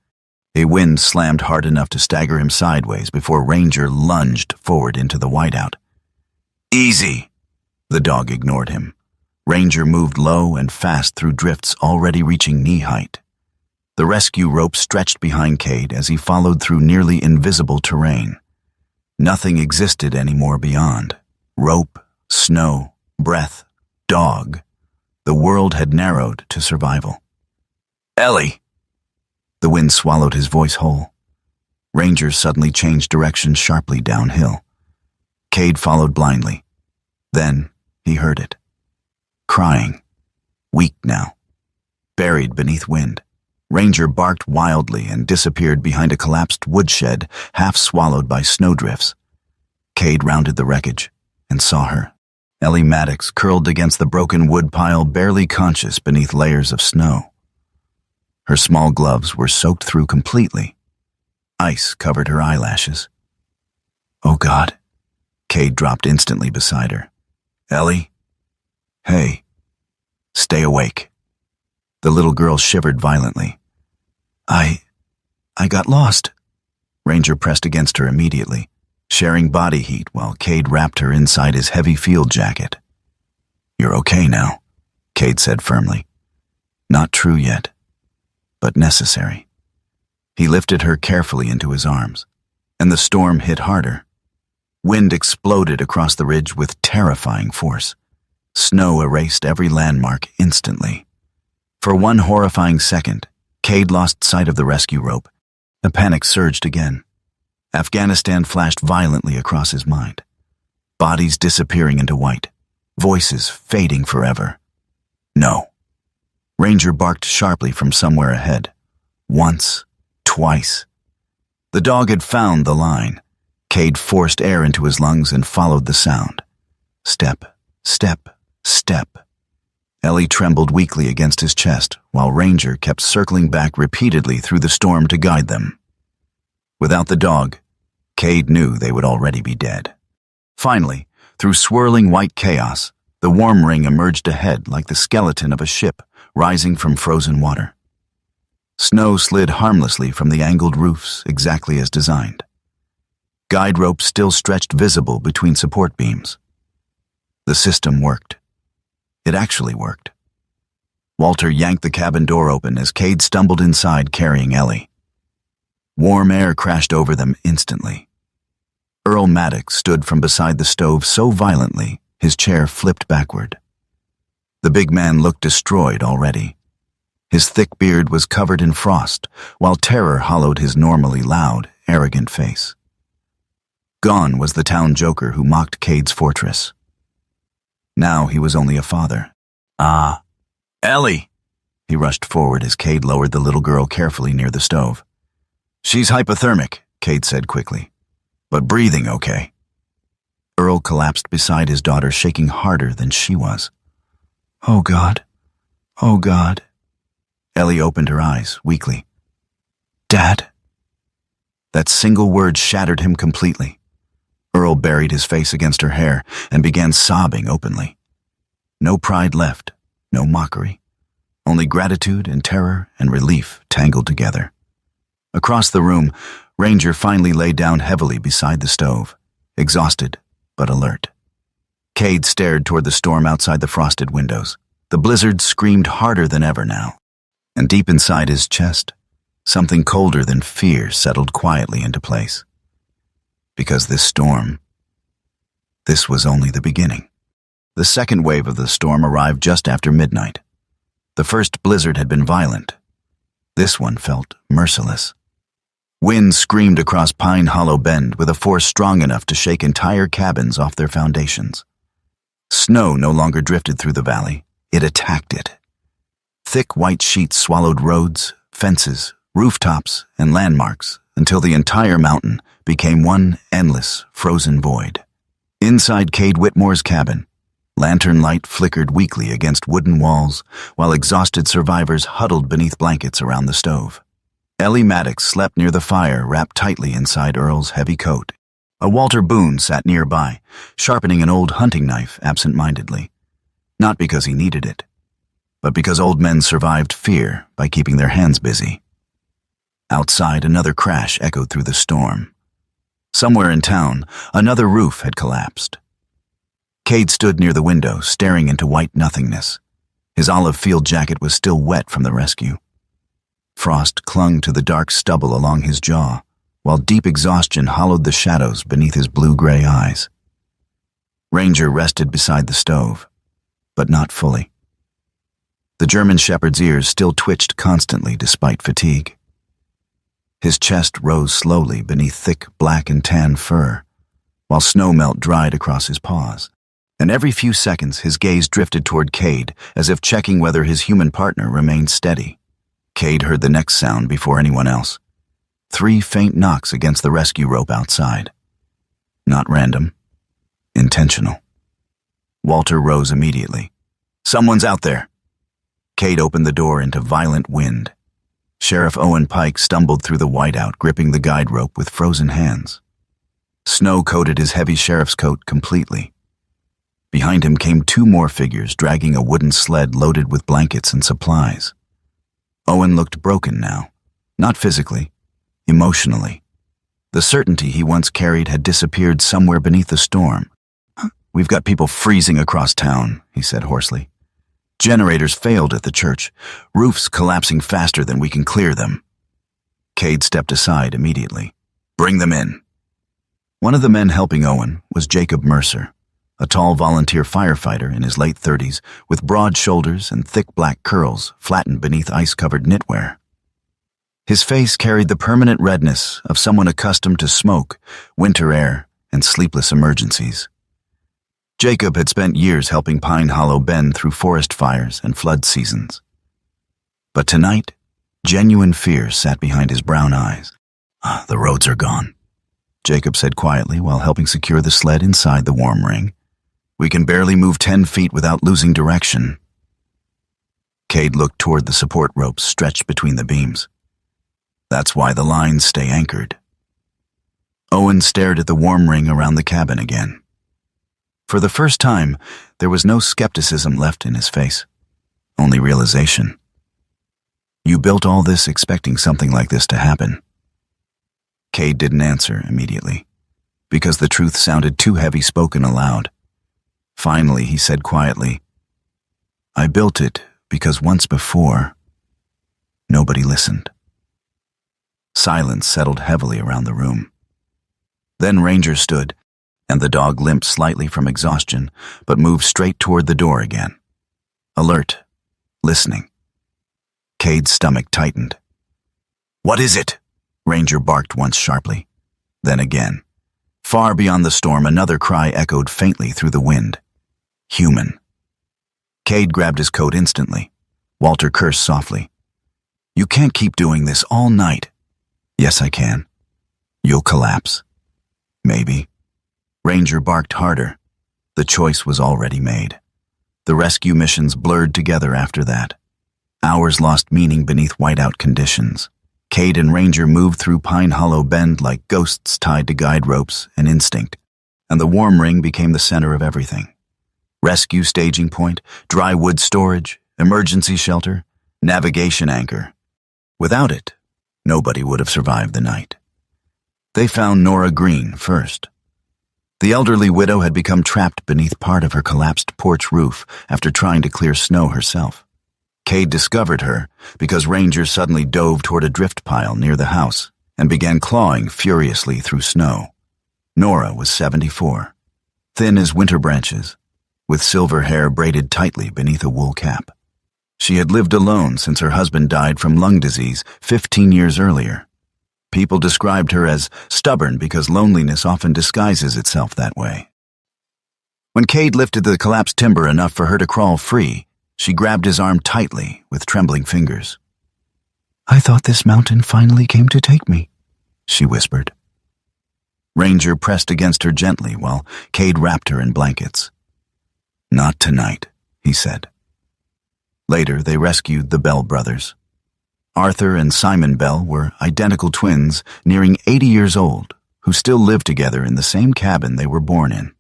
[SPEAKER 1] A wind slammed hard enough to stagger him sideways before Ranger lunged forward into the whiteout. "Easy!" The dog ignored him. Ranger moved low and fast through drifts already reaching knee-height. The rescue rope stretched behind Cade as he followed through nearly invisible terrain. Nothing existed anymore beyond. Rope, snow, breath, dog. The world had narrowed to survival. "Ellie!" The wind swallowed his voice whole. Ranger suddenly changed direction sharply downhill. Cade followed blindly. Then he heard it. Crying. Weak now. Buried beneath wind. Ranger barked wildly and disappeared behind a collapsed woodshed, half swallowed by snowdrifts. Cade rounded the wreckage and saw her. Ellie Maddox curled against the broken wood pile, barely conscious beneath layers of snow. Her small gloves were soaked through completely. Ice covered her eyelashes. "Oh God." Cade dropped instantly beside her. "Ellie? Hey. Stay awake." The little girl shivered violently. I got lost." Ranger pressed against her immediately, sharing body heat while Cade wrapped her inside his heavy field jacket. "You're okay now," Cade said firmly. Not true yet, but necessary. He lifted her carefully into his arms, and the storm hit harder. Wind exploded across the ridge with terrifying force. Snow erased every landmark instantly. For one horrifying second, Cade lost sight of the rescue rope. The panic surged again. Afghanistan flashed violently across his mind. Bodies disappearing into white, voices fading forever. No. Ranger barked sharply from somewhere ahead. Once, twice. The dog had found the line. Cade forced air into his lungs and followed the sound. Step, step, step. Ellie trembled weakly against his chest, while Ranger kept circling back repeatedly through the storm to guide them. Without the dog, Cade knew they would already be dead. Finally, through swirling white chaos, the warm ring emerged ahead like the skeleton of a ship rising from frozen water. Snow slid harmlessly from the angled roofs exactly as designed. Guide ropes still stretched visible between support beams. The system worked. It actually worked. Walter yanked the cabin door open as Cade stumbled inside carrying Ellie. Warm air crashed over them instantly. Earl Maddox stood from beside the stove so violently his chair flipped backward. The big man looked destroyed already. His thick beard was covered in frost, while terror hollowed his normally loud, arrogant face. Gone was the town joker who mocked Cade's fortress. Now he was only a father. "Ah, Ellie!" He rushed forward as Cade lowered the little girl carefully near the stove. "She's hypothermic," Cade said quickly, "but breathing okay." Earl collapsed beside his daughter, shaking harder than she was. "Oh, God. Oh, God." Ellie opened her eyes, weakly. "Dad?" That single word shattered him completely. Earl buried his face against her hair and began sobbing openly. No pride left, no mockery. Only gratitude and terror and relief tangled together. Across the room, Ranger finally lay down heavily beside the stove, exhausted but alert. Cade stared toward the storm outside the frosted windows. The blizzard screamed harder than ever now. And deep inside his chest, something colder than fear settled quietly into place. Because this storm, this was only the beginning. The second wave of the storm arrived just after midnight. The first blizzard had been violent. This one felt merciless. Wind screamed across Pine Hollow Bend with a force strong enough to shake entire cabins off their foundations. Snow no longer drifted through the valley. It attacked it. Thick white sheets swallowed roads, fences, rooftops, and landmarks until the entire mountain became one endless, frozen void. Inside Cade Whitmore's cabin, lantern light flickered weakly against wooden walls while exhausted survivors huddled beneath blankets around the stove. Ellie Maddox slept near the fire, wrapped tightly inside Earl's heavy coat. A Walter Boone sat nearby, sharpening an old hunting knife absent-mindedly. Not because he needed it, but because old men survived fear by keeping their hands busy. Outside, another crash echoed through the storm. Somewhere in town, another roof had collapsed. Cade stood near the window, staring into white nothingness. His olive field jacket was still wet from the rescue. Frost clung to the dark stubble along his jaw, while deep exhaustion hollowed the shadows beneath his blue-gray eyes. Ranger rested beside the stove, but not fully. The German shepherd's ears still twitched constantly despite fatigue. His chest rose slowly beneath thick black and tan fur, while snow melt dried across his paws. And every few seconds his gaze drifted toward Cade, as if checking whether his human partner remained steady. Cade heard the next sound before anyone else. 3 faint knocks against the rescue rope outside. Not random. Intentional. Walter rose immediately. "Someone's out there." Cade opened the door into violent wind. Sheriff Owen Pike stumbled through the whiteout, gripping the guide rope with frozen hands. Snow coated his heavy sheriff's coat completely. Behind him came 2 more figures, dragging a wooden sled loaded with blankets and supplies. Owen looked broken now, not physically, emotionally. The certainty he once carried had disappeared somewhere beneath the storm. "We've got people freezing across town," he said hoarsely. "Generators failed at the church, roofs collapsing faster than we can clear them." Cade stepped aside immediately. "Bring them in." One of the men helping Owen was Jacob Mercer, a tall volunteer firefighter in his late 30s with broad shoulders and thick black curls flattened beneath ice-covered knitwear. His face carried the permanent redness of someone accustomed to smoke, winter air, and sleepless emergencies. Jacob had spent years helping Pine Hollow bend through forest fires and flood seasons. But tonight, genuine fear sat behind his brown eyes. "The roads are gone," Jacob said quietly while helping secure the sled inside the warm ring. "We can barely move 10 feet without losing direction." Cade looked toward the support ropes stretched between the beams. "That's why the lines stay anchored." Owen stared at the warm ring around the cabin again. For the first time, there was no skepticism left in his face, only realization. "You built all this expecting something like this to happen?" Cade didn't answer immediately, because the truth sounded too heavy spoken aloud. Finally, he said quietly, "I built it because once before, nobody listened." Silence settled heavily around the room. Then Ranger stood, and the dog limped slightly from exhaustion, but moved straight toward the door again. Alert, listening. Cade's stomach tightened. "What is it?" Ranger barked once sharply. Then again. Far beyond the storm, another cry echoed faintly through the wind. "Human." Cade grabbed his coat instantly. Walter cursed softly. "You can't keep doing this all night." "Yes, I can. You'll collapse." "Maybe." Ranger barked harder. The choice was already made. The rescue missions blurred together after that. Hours lost meaning beneath whiteout conditions. Cade and Ranger moved through Pine Hollow Bend like ghosts tied to guide ropes and instinct, and the warm ring became the center of everything. Rescue staging point, dry wood storage, emergency shelter, navigation anchor. Without it, nobody would have survived the night. They found Nora Green first. The elderly widow had become trapped beneath part of her collapsed porch roof after trying to clear snow herself. Cade discovered her because Ranger suddenly dove toward a drift pile near the house and began clawing furiously through snow. Nora was 74, thin as winter branches, with silver hair braided tightly beneath a wool cap. She had lived alone since her husband died from lung disease 15 years earlier. People described her as stubborn because loneliness often disguises itself that way. When Cade lifted the collapsed timber enough for her to crawl free, she grabbed his arm tightly with trembling fingers. "I thought this mountain finally came to take me," she whispered. Ranger pressed against her gently while Cade wrapped her in blankets. "Not tonight," he said. Later, they rescued the Bell brothers. Arthur and Simon Bell were identical twins nearing 80 years old who still lived together in the same cabin they were born in.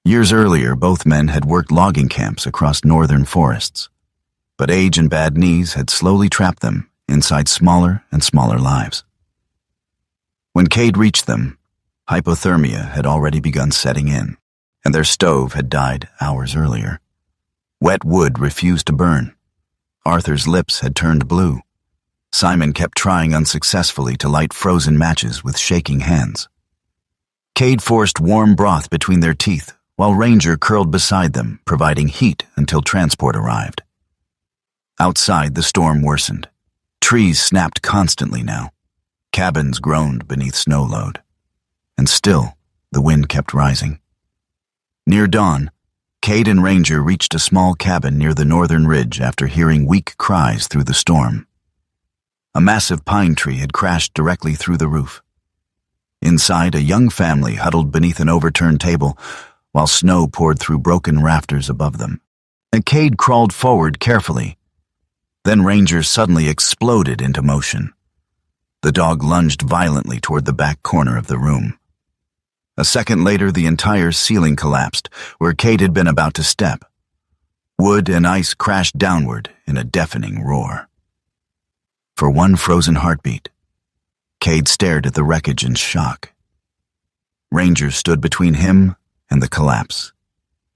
[SPEAKER 1] Years earlier, both men had worked logging camps across northern forests, but age and bad knees had slowly trapped them inside smaller and smaller lives. When Cade reached them, hypothermia had already begun setting in, and their stove had died hours earlier. Wet wood refused to burn. Arthur's lips had turned blue. Simon kept trying unsuccessfully to light frozen matches with shaking hands. Cade forced warm broth between their teeth, while Ranger curled beside them, providing heat until transport arrived. Outside, the storm worsened. Trees snapped constantly now. Cabins groaned beneath snow load. And still, the wind kept rising. Near dawn, Cade and Ranger reached a small cabin near the northern ridge after hearing weak cries through the storm. A massive pine tree had crashed directly through the roof. Inside, a young family huddled beneath an overturned table while snow poured through broken rafters above them. And Cade crawled forward carefully. Then Ranger suddenly exploded into motion. The dog lunged violently toward the back corner of the room. A second later, the entire ceiling collapsed where Cade had been about to step. Wood and ice crashed downward in a deafening roar. For one frozen heartbeat, Cade stared at the wreckage in shock. Ranger stood between him and the collapse,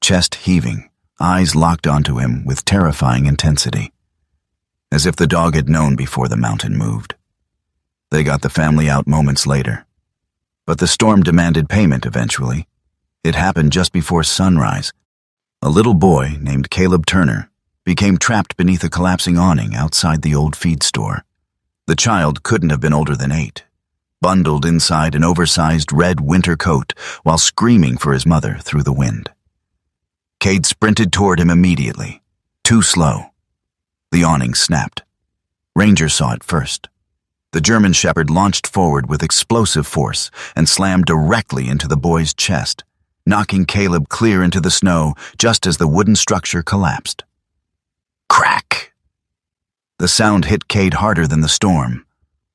[SPEAKER 1] chest heaving, eyes locked onto him with terrifying intensity, as if the dog had known before the mountain moved. They got the family out moments later, but the storm demanded payment eventually, It happened just before sunrise. A little boy named Caleb Turner became trapped beneath a collapsing awning outside the old feed store. The child couldn't have been older than 8, bundled inside an oversized red winter coat while screaming for his mother through the wind. Cade sprinted toward him immediately, too slow. The awning snapped. Ranger saw it first. The German Shepherd launched forward with explosive force and slammed directly into the boy's chest, knocking Caleb clear into the snow just as the wooden structure collapsed. Crack! The sound hit Cade harder than the storm.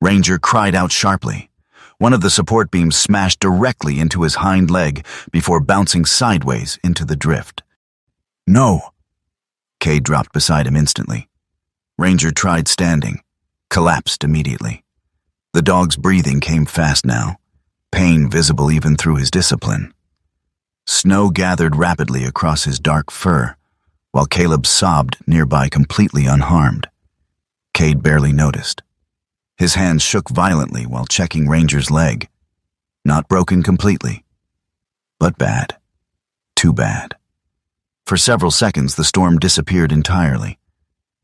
[SPEAKER 1] Ranger cried out sharply. One of the support beams smashed directly into his hind leg before bouncing sideways into the drift. No! Cade dropped beside him instantly. Ranger tried standing, collapsed immediately. The dog's breathing came fast now, pain visible even through his discipline. Snow gathered rapidly across his dark fur, while Caleb sobbed nearby completely unharmed. Cade barely noticed. His hands shook violently while checking Ranger's leg. Not broken completely, but bad. Too bad. For several seconds, the storm disappeared entirely,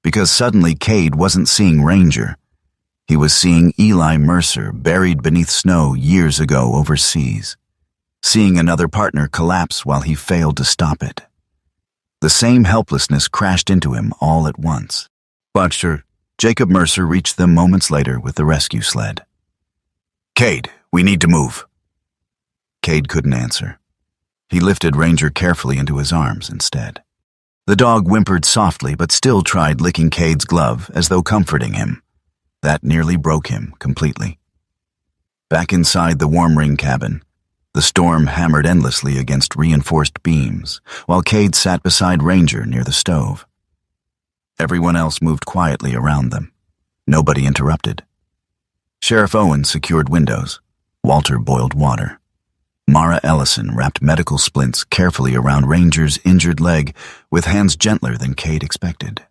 [SPEAKER 1] because suddenly Cade wasn't seeing Ranger. He was seeing Eli Mercer buried beneath snow years ago overseas, seeing another partner collapse while he failed to stop it. The same helplessness crashed into him all at once. Butcher, Jacob Mercer reached them moments later with the rescue sled. Cade, we need to move. Cade couldn't answer. He lifted Ranger carefully into his arms instead. The dog whimpered softly but still tried licking Cade's glove as though comforting him. That nearly broke him completely. Back inside the warm ring cabin, the storm hammered endlessly against reinforced beams, while Cade sat beside Ranger near the stove. Everyone else moved quietly around them. Nobody interrupted. Sheriff Owen secured windows. Walter boiled water. Mara Ellison wrapped medical splints carefully around Ranger's injured leg with hands gentler than Cade expected.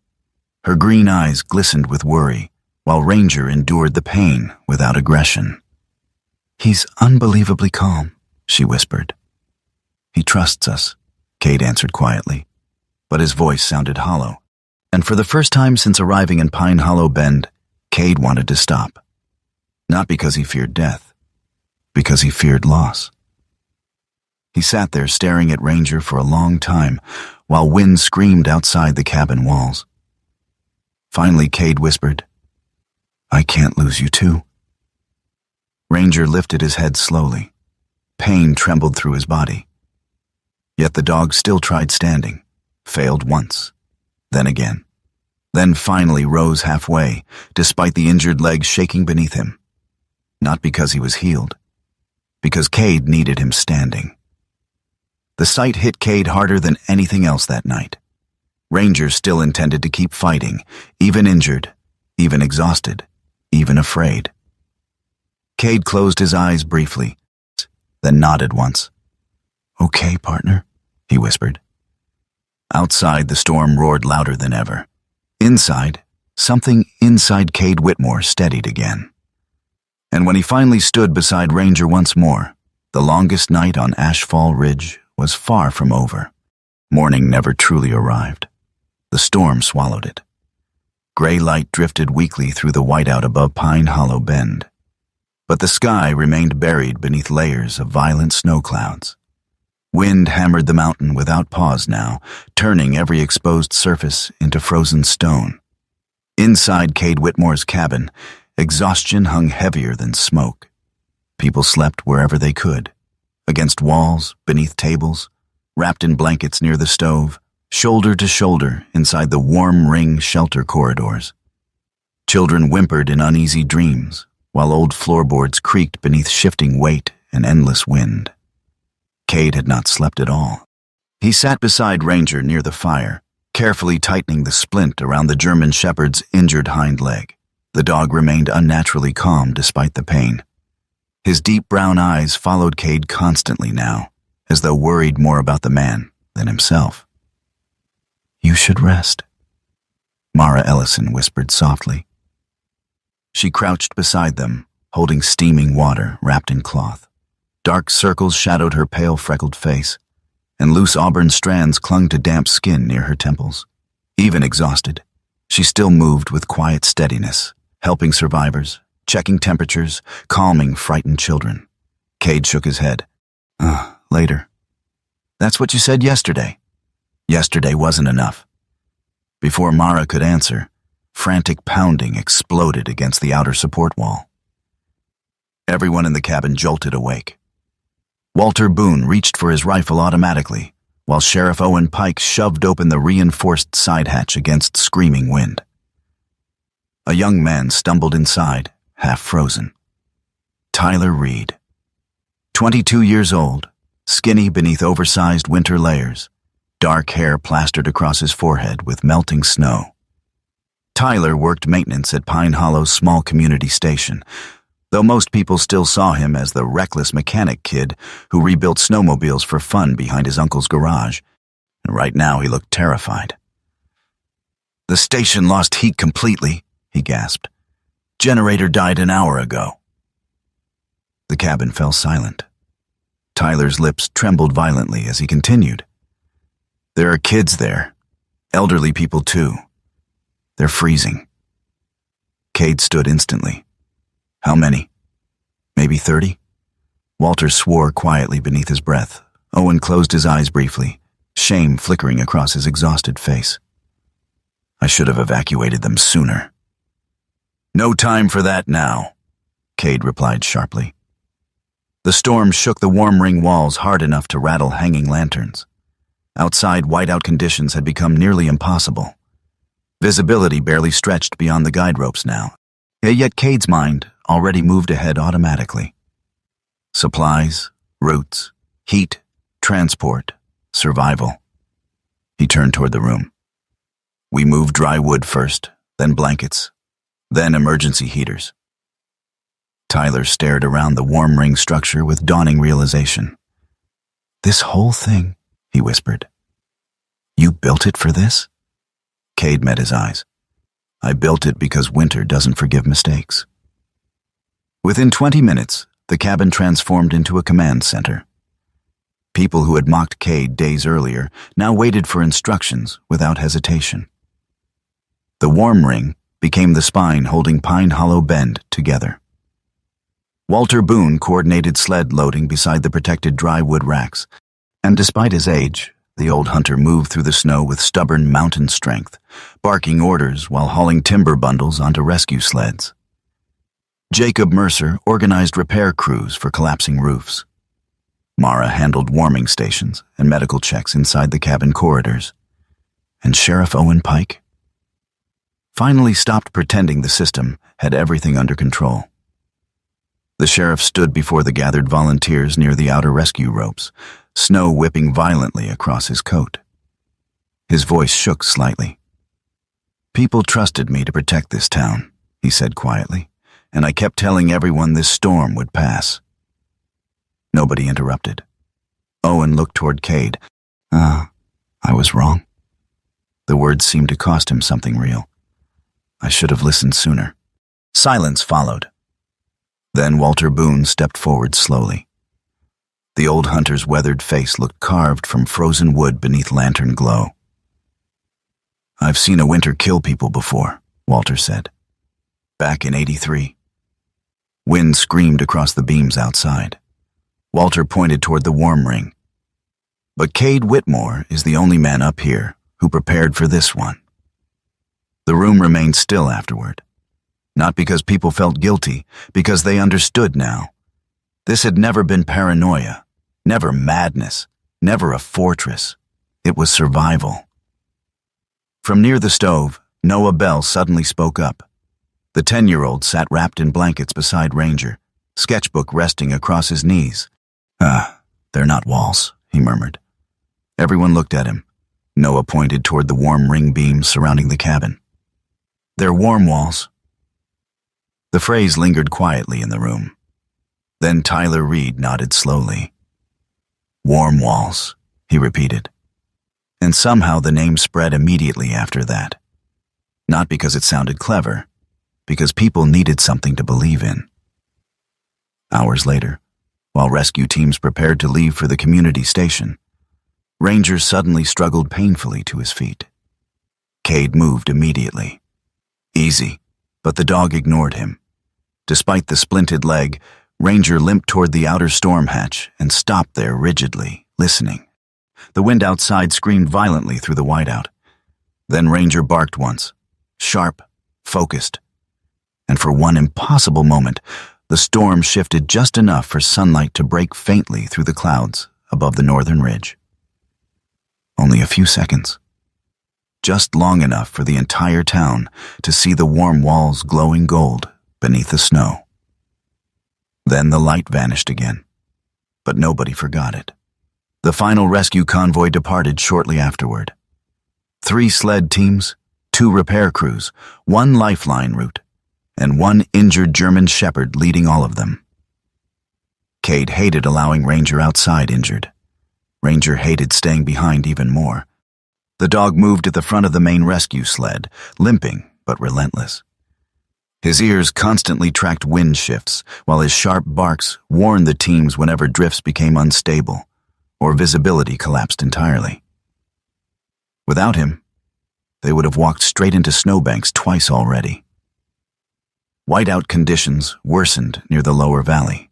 [SPEAKER 1] Her green eyes glistened with worry, while Ranger endured the pain without aggression. He's unbelievably calm, she whispered. He trusts us, Cade answered quietly, but his voice sounded hollow, and for the first time since arriving in Pine Hollow Bend, Cade wanted to stop. Not because he feared death, because he feared loss. He sat there staring at Ranger for a long time, while wind screamed outside the cabin walls. Finally, Cade whispered, I can't lose you too. Ranger lifted his head slowly. Pain trembled through his body. Yet the dog still tried standing, failed once, then again, then finally rose halfway, despite the injured leg shaking beneath him. Not because he was healed, because Cade needed him standing. The sight hit Cade harder than anything else that night. Ranger still intended to keep fighting, even injured, even exhausted, even afraid. Cade closed his eyes briefly, then nodded once. Okay, partner, he whispered. Outside, the storm roared louder than ever. Inside, something inside Cade Whitmore steadied again. And when he finally stood beside Ranger once more, the longest night on Ashfall Ridge was far from over. Morning never truly arrived. The storm swallowed it. Gray light drifted weakly through the whiteout above Pine Hollow Bend, but the sky remained buried beneath layers of violent snow clouds. Wind hammered the mountain without pause now, turning every exposed surface into frozen stone. Inside Cade Whitmore's cabin, exhaustion hung heavier than smoke. People slept wherever they could, against walls, beneath tables, wrapped in blankets near the stove, shoulder to shoulder inside the warm ring shelter corridors. Children whimpered in uneasy dreams, while old floorboards creaked beneath shifting weight and endless wind. Cade had not slept at all. He sat beside Ranger near the fire, carefully tightening the splint around the German Shepherd's injured hind leg. The dog remained unnaturally calm despite the pain. His deep brown eyes followed Cade constantly now, as though worried more about the man than himself. You should rest, Mara Ellison whispered softly. She crouched beside them, holding steaming water wrapped in cloth. Dark circles shadowed her pale, freckled face, and loose auburn strands clung to damp skin near her temples. Even exhausted, she still moved with quiet steadiness, helping survivors, checking temperatures, calming frightened children. Cade shook his head. Later. That's what you said yesterday. Yesterday wasn't enough. Before Mara could answer, frantic pounding exploded against the outer support wall. Everyone in the cabin jolted awake. Walter Boone reached for his rifle automatically, while Sheriff Owen Pike shoved open the reinforced side hatch against screaming wind. A young man stumbled inside, half frozen. Tyler Reed. 22 years old, skinny beneath oversized winter layers, dark hair plastered across his forehead with melting snow. Tyler worked maintenance at Pine Hollow's small community station, though most people still saw him as the reckless mechanic kid who rebuilt snowmobiles for fun behind his uncle's garage. And right now he looked terrified. "The station lost heat completely," he gasped. "Generator died an hour ago." The cabin fell silent. Tyler's lips trembled violently as he continued. "There are kids there. Elderly people too. They're freezing." Cade stood instantly. "How many? Maybe 30? Walter swore quietly beneath his breath. Owen closed his eyes briefly, shame flickering across his exhausted face. "I should have evacuated them sooner." "No time for that now," Cade replied sharply. The storm shook the warm ring walls hard enough to rattle hanging lanterns. Outside, whiteout conditions had become nearly impossible. Visibility barely stretched beyond the guide ropes now, yet Cade's mind already moved ahead automatically. Supplies, routes, heat, transport, survival. He turned toward the room. "We moved dry wood first, then blankets, then emergency heaters." Tyler stared around the warm ring structure with dawning realization. "This whole thing," he whispered. "You built it for this?" Cade met his eyes. "I built it because winter doesn't forgive mistakes." Within 20 minutes, the cabin transformed into a command center. People who had mocked Cade days earlier now waited for instructions without hesitation. The warm ring became the spine holding Pine Hollow Bend together. Walter Boone coordinated sled loading beside the protected dry wood racks, and despite his age, the old hunter moved through the snow with stubborn mountain strength, barking orders while hauling timber bundles onto rescue sleds. Jacob Mercer organized repair crews for collapsing roofs. Mara handled warming stations and medical checks inside the cabin corridors. And Sheriff Owen Pike finally stopped pretending the system had everything under control. The sheriff stood before the gathered volunteers near the outer rescue ropes, snow whipping violently across his coat. His voice shook slightly. "People trusted me to protect this town," he said quietly, "and I kept telling everyone this storm would pass." Nobody interrupted. Owen looked toward Cade. I was wrong." The words seemed to cost him something real. "I should have listened sooner." Silence followed. Then Walter Boone stepped forward slowly. The old hunter's weathered face looked carved from frozen wood beneath lantern glow. "I've seen a winter kill people before," Walter said. "Back in '83. Wind screamed across the beams outside. Walter pointed toward the warm ring. "But Cade Whitmore is the only man up here who prepared for this one." The room remained still afterward. Not because people felt guilty, because they understood now. This had never been paranoia, never madness, never a fortress. It was survival. From near the stove, Noah Bell suddenly spoke up. The 10-year-old sat wrapped in blankets beside Ranger, sketchbook resting across his knees. They're not walls," he murmured. Everyone looked at him. Noah pointed toward the warm ring beams surrounding the cabin. "They're warm walls." The phrase lingered quietly in the room. Then Tyler Reed nodded slowly. "Warm walls," he repeated. And somehow the name spread immediately after that. Not because it sounded clever, because people needed something to believe in. Hours later, while rescue teams prepared to leave for the community station. Ranger suddenly struggled painfully to his feet. Cade moved immediately. Easy, but the dog ignored him. Despite the splinted leg, Ranger limped toward the outer storm hatch and stopped there rigidly, listening. The wind outside screamed violently through the whiteout. Then Ranger barked once, sharp, focused. And for one impossible moment, the storm shifted just enough for sunlight to break faintly through the clouds above the northern ridge. Only a few seconds. Just long enough for the entire town to see the warm walls glowing gold beneath the snow. Then the light vanished again, but nobody forgot it. The final rescue convoy departed shortly afterward. 3 sled teams, 2 repair crews, 1 lifeline route, and 1 injured German shepherd leading all of them. Cade hated allowing Ranger outside injured. Ranger hated staying behind even more. The dog moved at the front of the main rescue sled, limping but relentless. His ears constantly tracked wind shifts, while his sharp barks warned the teams whenever drifts became unstable or visibility collapsed entirely. Without him, they would have walked straight into snowbanks twice already. Whiteout conditions worsened near the lower valley.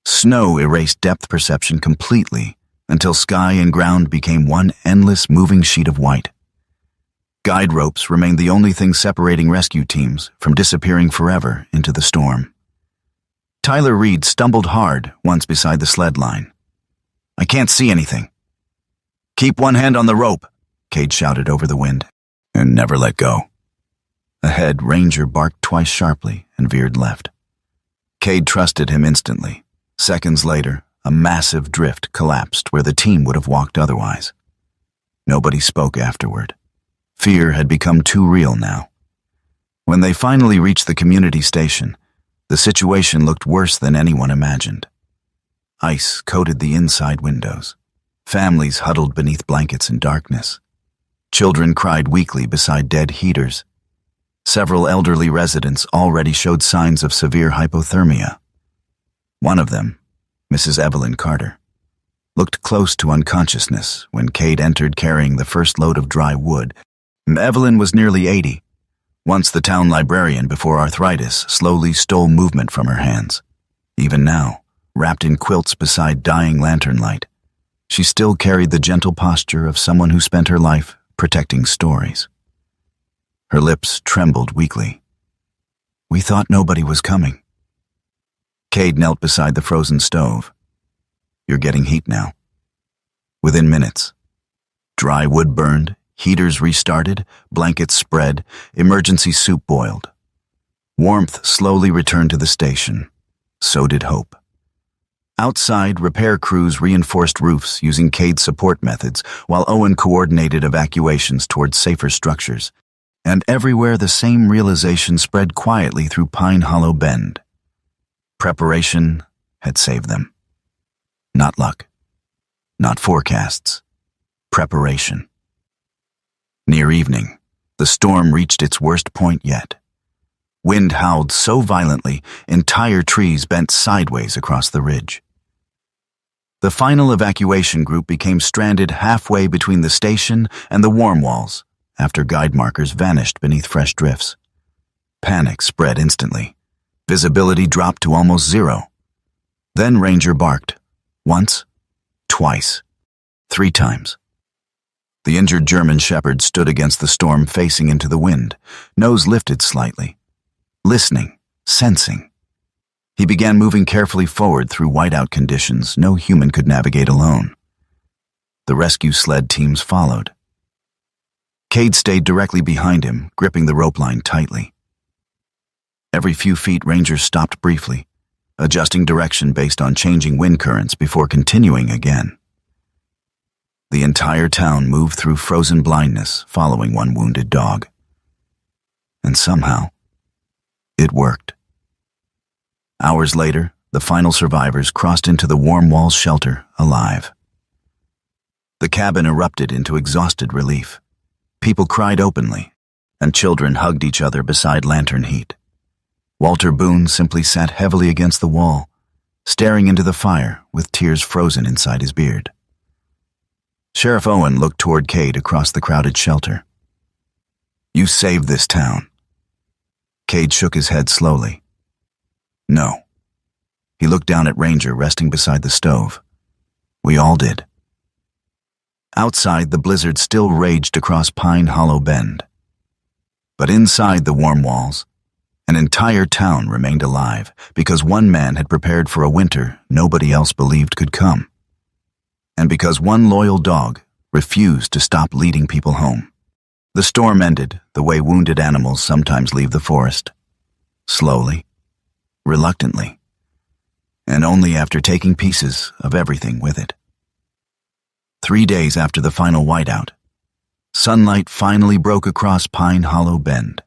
[SPEAKER 1] Snow erased depth perception completely until sky and ground became one endless moving sheet of white. Guide ropes remained the only thing separating rescue teams from disappearing forever into the storm. Tyler Reed stumbled hard once beside the sled line. "I can't see anything." "Keep one hand on the rope," Cade shouted over the wind, "and never let go." Ahead, Ranger barked twice sharply and veered left. Cade trusted him instantly. Seconds later, a massive drift collapsed where the team would have walked otherwise. Nobody spoke afterward. Fear had become too real now. When they finally reached the community station, the situation looked worse than anyone imagined. Ice coated the inside windows. Families huddled beneath blankets in darkness. Children cried weakly beside dead heaters. Several elderly residents already showed signs of severe hypothermia. One of them, Mrs. Evelyn Carter, looked close to unconsciousness when Cade entered carrying the first load of dry wood. Evelyn was nearly 80, once the town librarian before arthritis slowly stole movement from her hands. Even now, wrapped in quilts beside dying lantern light, she still carried the gentle posture of someone who spent her life protecting stories. Her lips trembled weakly. "We thought nobody was coming." Cade knelt beside the frozen stove. "You're getting heat now." Within minutes, dry wood burned, heaters restarted, blankets spread, emergency soup boiled. Warmth slowly returned to the station. So did hope. Outside, repair crews reinforced roofs using Cade's support methods, while Owen coordinated evacuations towards safer structures. And everywhere the same realization spread quietly through Pine Hollow Bend. Preparation had saved them. Not luck. Not forecasts. Preparation. Near evening, the storm reached its worst point yet. Wind howled so violently, entire trees bent sideways across the ridge. The final evacuation group became stranded halfway between the station and the warm walls after guide markers vanished beneath fresh drifts. Panic spread instantly. Visibility dropped to almost zero. Then Ranger barked. Once, twice, 3 times. The injured German shepherd stood against the storm facing into the wind, nose lifted slightly. Listening, sensing. He began moving carefully forward through whiteout conditions no human could navigate alone. The rescue sled teams followed. Cade stayed directly behind him, gripping the rope line tightly. Every few feet, Ranger stopped briefly, adjusting direction based on changing wind currents before continuing again. The entire town moved through frozen blindness, following one wounded dog. And somehow, it worked. Hours later, the final survivors crossed into the warm walls shelter alive. The cabin erupted into exhausted relief. People cried openly, and children hugged each other beside lantern heat. Walter Boone simply sat heavily against the wall, staring into the fire with tears frozen inside his beard. Sheriff Owen looked toward Cade across the crowded shelter. "You saved this town." Cade shook his head slowly. "No." He looked down at Ranger resting beside the stove. "We all did." Outside, the blizzard still raged across Pine Hollow Bend. But inside the warm walls, an entire town remained alive because one man had prepared for a winter nobody else believed could come. And because one loyal dog refused to stop leading people home. The storm ended the way wounded animals sometimes leave the forest. Slowly, reluctantly, and only after taking pieces of everything with it. 3 days after the final whiteout, sunlight finally broke across Pine Hollow Bend.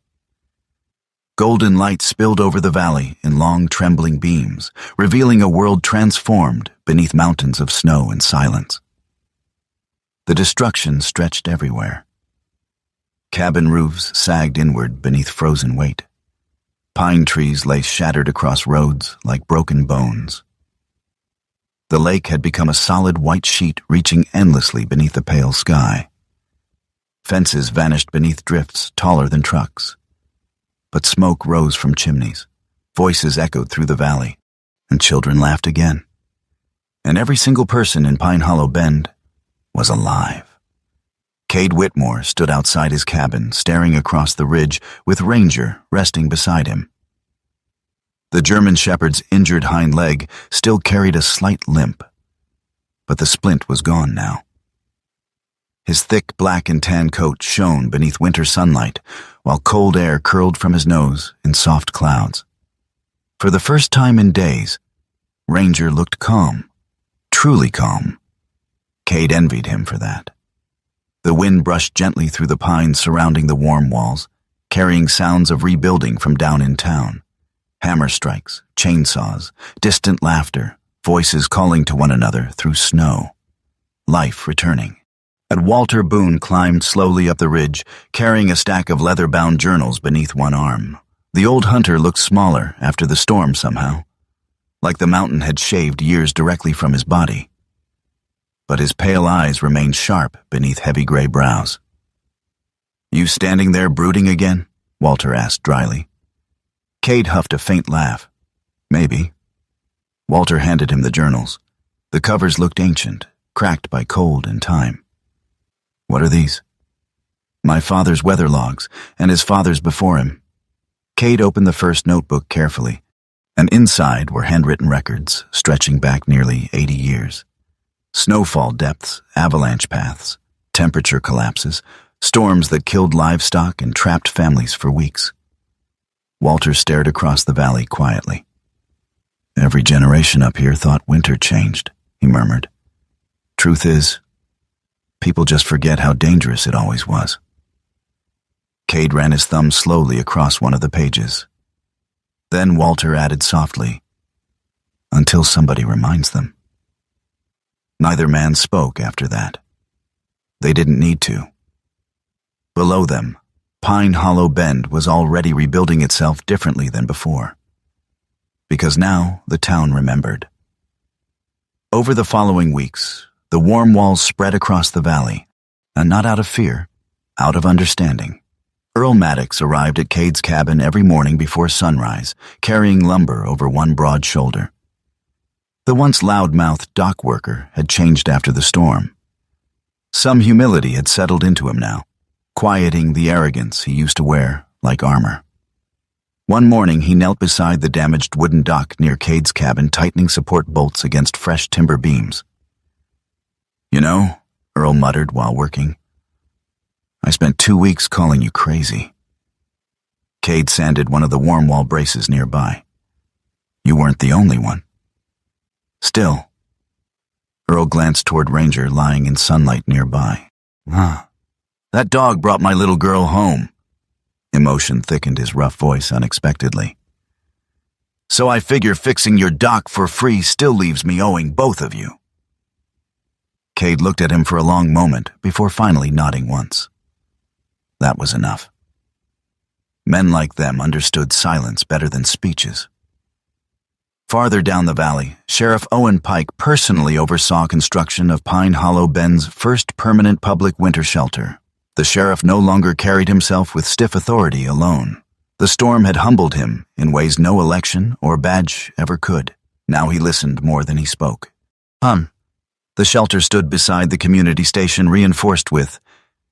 [SPEAKER 1] Golden light spilled over the valley in long trembling beams, revealing a world transformed beneath mountains of snow and silence. The destruction stretched everywhere. Cabin roofs sagged inward beneath frozen weight. Pine trees lay shattered across roads like broken bones. The lake had become a solid white sheet reaching endlessly beneath the pale sky. Fences vanished beneath drifts taller than trucks. But smoke rose from chimneys, voices echoed through the valley, and children laughed again. And every single person in Pine Hollow Bend was alive. Cade Whitmore stood outside his cabin, staring across the ridge with Ranger resting beside him. The German shepherd's injured hind leg still carried a slight limp, but the splint was gone now. His thick black and tan coat shone beneath winter sunlight, while cold air curled from his nose in soft clouds. For the first time in days, Ranger looked calm, truly calm. Cade envied him for that. The wind brushed gently through the pines surrounding the warm walls, carrying sounds of rebuilding from down in town. Hammer strikes, chainsaws, distant laughter, voices calling to one another through snow. Life returning. And Walter Boone climbed slowly up the ridge, carrying a stack of leather-bound journals beneath one arm. The old hunter looked smaller after the storm somehow, like the mountain had shaved years directly from his body. But his pale eyes remained sharp beneath heavy gray brows. "You standing there brooding again?" Walter asked dryly. Cade huffed a faint laugh. "Maybe." Walter handed him the journals. The covers looked ancient, cracked by cold and time. "What are these?" "My father's weather logs, and his father's before him." Cade opened the first notebook carefully, and inside were handwritten records stretching back nearly 80 years. Snowfall depths, avalanche paths, temperature collapses, storms that killed livestock and trapped families for weeks. Walter stared across the valley quietly. "Every generation up here thought winter changed," he murmured. "Truth is, people just forget how dangerous it always was." Cade ran his thumb slowly across one of the pages. Then Walter added softly, "Until somebody reminds them." Neither man spoke after that. They didn't need to. Below them, Pine Hollow Bend was already rebuilding itself differently than before. Because now the town remembered. Over the following weeks, the warm walls spread across the valley, and not out of fear, out of understanding. Earl Maddox arrived at Cade's cabin every morning before sunrise, carrying lumber over one broad shoulder. The once loud-mouthed dock worker had changed after the storm. Some humility had settled into him now, quieting the arrogance he used to wear like armor. One morning he knelt beside the damaged wooden dock near Cade's cabin, tightening support bolts against fresh timber beams. "You know," Earl muttered while working, "I spent 2 weeks calling you crazy." Cade sanded one of the warm wall braces nearby. "You weren't the only one." Still, Earl glanced toward Ranger lying in sunlight nearby. "That dog brought my little girl home." Emotion thickened his rough voice unexpectedly. "So I figure fixing your dock for free still leaves me owing both of you." Cade looked at him for a long moment before finally nodding once. That was enough. Men like them understood silence better than speeches. Farther down the valley, Sheriff Owen Pike personally oversaw construction of Pine Hollow Bend's first permanent public winter shelter. The sheriff no longer carried himself with stiff authority alone. The storm had humbled him in ways no election or badge ever could. Now he listened more than he spoke. The shelter stood beside the community station, reinforced with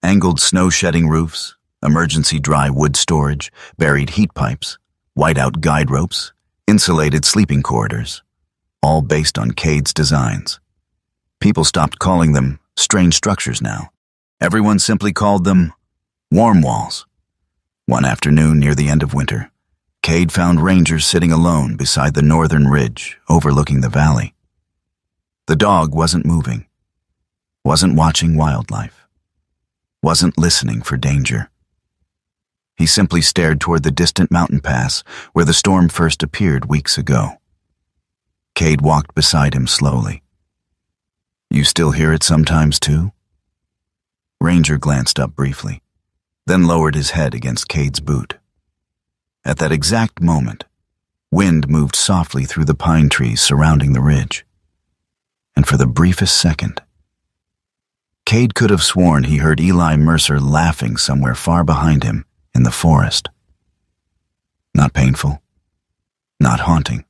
[SPEAKER 1] angled snow-shedding roofs, emergency dry wood storage, buried heat pipes, whiteout guide ropes, insulated sleeping corridors, all based on Cade's designs. People stopped calling them strange structures now. Everyone simply called them warm walls. One afternoon near the end of winter, Cade found Ranger sitting alone beside the northern ridge overlooking the valley. The dog wasn't moving, wasn't watching wildlife, wasn't listening for danger. He simply stared toward the distant mountain pass where the storm first appeared weeks ago. Cade walked beside him slowly. "You still hear it sometimes, too?" Ranger glanced up briefly, then lowered his head against Cade's boot. At that exact moment, wind moved softly through the pine trees surrounding the ridge. And for the briefest second, Cade could have sworn he heard Eli Mercer laughing somewhere far behind him in the forest. Not painful, not haunting,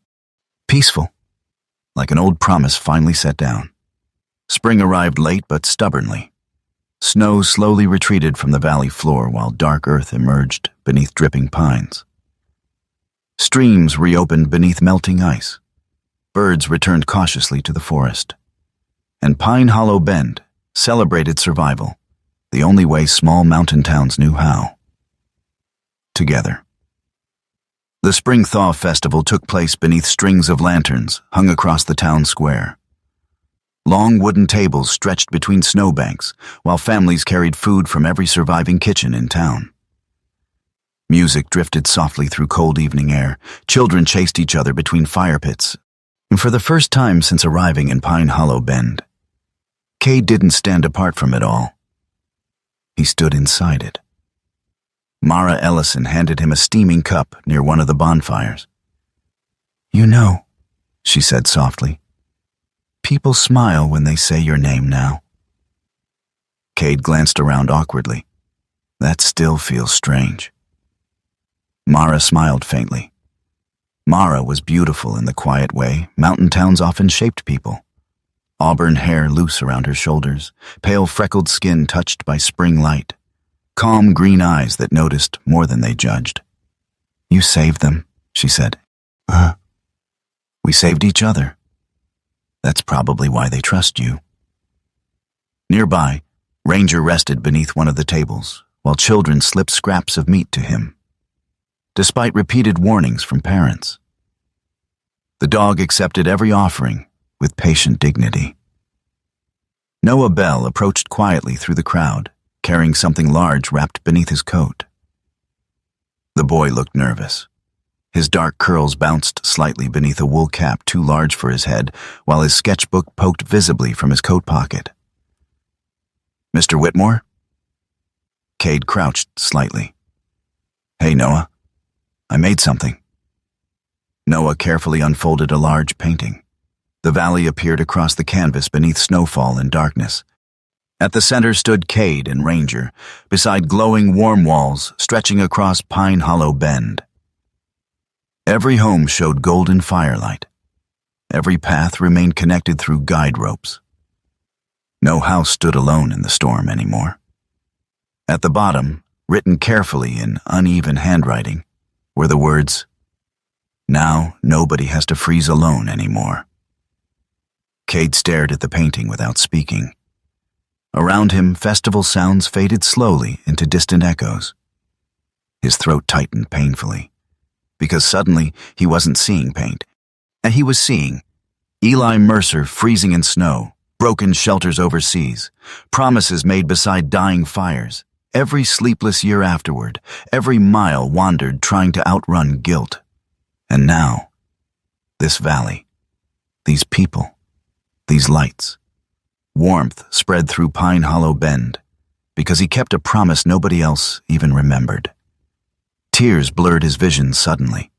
[SPEAKER 1] peaceful, like an old promise finally set down. Spring arrived late but stubbornly. Snow slowly retreated from the valley floor while dark earth emerged beneath dripping pines. Streams reopened beneath melting ice. Birds returned cautiously to the forest. And Pine Hollow Bend celebrated survival, the only way small mountain towns knew how. Together. The Spring Thaw Festival took place beneath strings of lanterns hung across the town square. Long wooden tables stretched between snowbanks, while families carried food from every surviving kitchen in town. Music drifted softly through cold evening air. Children chased each other between fire pits. And for the first time since arriving in Pine Hollow Bend, Cade didn't stand apart from it all. He stood inside it. Mara Ellison handed him a steaming cup near one of the bonfires. "You know," she said softly, "people smile when they say your name now." Cade glanced around awkwardly. That still feels strange. Mara smiled faintly. Mara was beautiful in the quiet way mountain towns often shaped people. Auburn hair loose around her shoulders, pale freckled skin touched by spring light, calm green eyes that noticed more than they judged. "You saved them," she said. "We saved each other. That's probably why they trust you." Nearby, Ranger rested beneath one of the tables, while children slipped scraps of meat to him, despite repeated warnings from parents. The dog accepted every offering with patient dignity. Noah Bell approached quietly through the crowd, carrying something large wrapped beneath his coat. The boy looked nervous. His dark curls bounced slightly beneath a wool cap too large for his head, while his sketchbook poked visibly from his coat pocket. "Mr. Whitmore?" Cade crouched slightly. "Hey, Noah. I made something." Noah carefully unfolded a large painting. The valley appeared across the canvas beneath snowfall and darkness. At the center stood Cade and Ranger, beside glowing warm walls stretching across Pine Hollow Bend. Every home showed golden firelight. Every path remained connected through guide ropes. No house stood alone in the storm anymore. At the bottom, written carefully in uneven handwriting, were the words, "Now nobody has to freeze alone anymore." Cade stared at the painting without speaking. Around him, festival sounds faded slowly into distant echoes. His throat tightened painfully, because suddenly he wasn't seeing paint, and he was seeing Eli Mercer freezing in snow, broken shelters overseas, promises made beside dying fires, every sleepless year afterward, every mile wandered trying to outrun guilt. And now, this valley, these people, these lights, warmth spread through Pine Hollow Bend, because he kept a promise nobody else even remembered. Tears blurred his vision suddenly.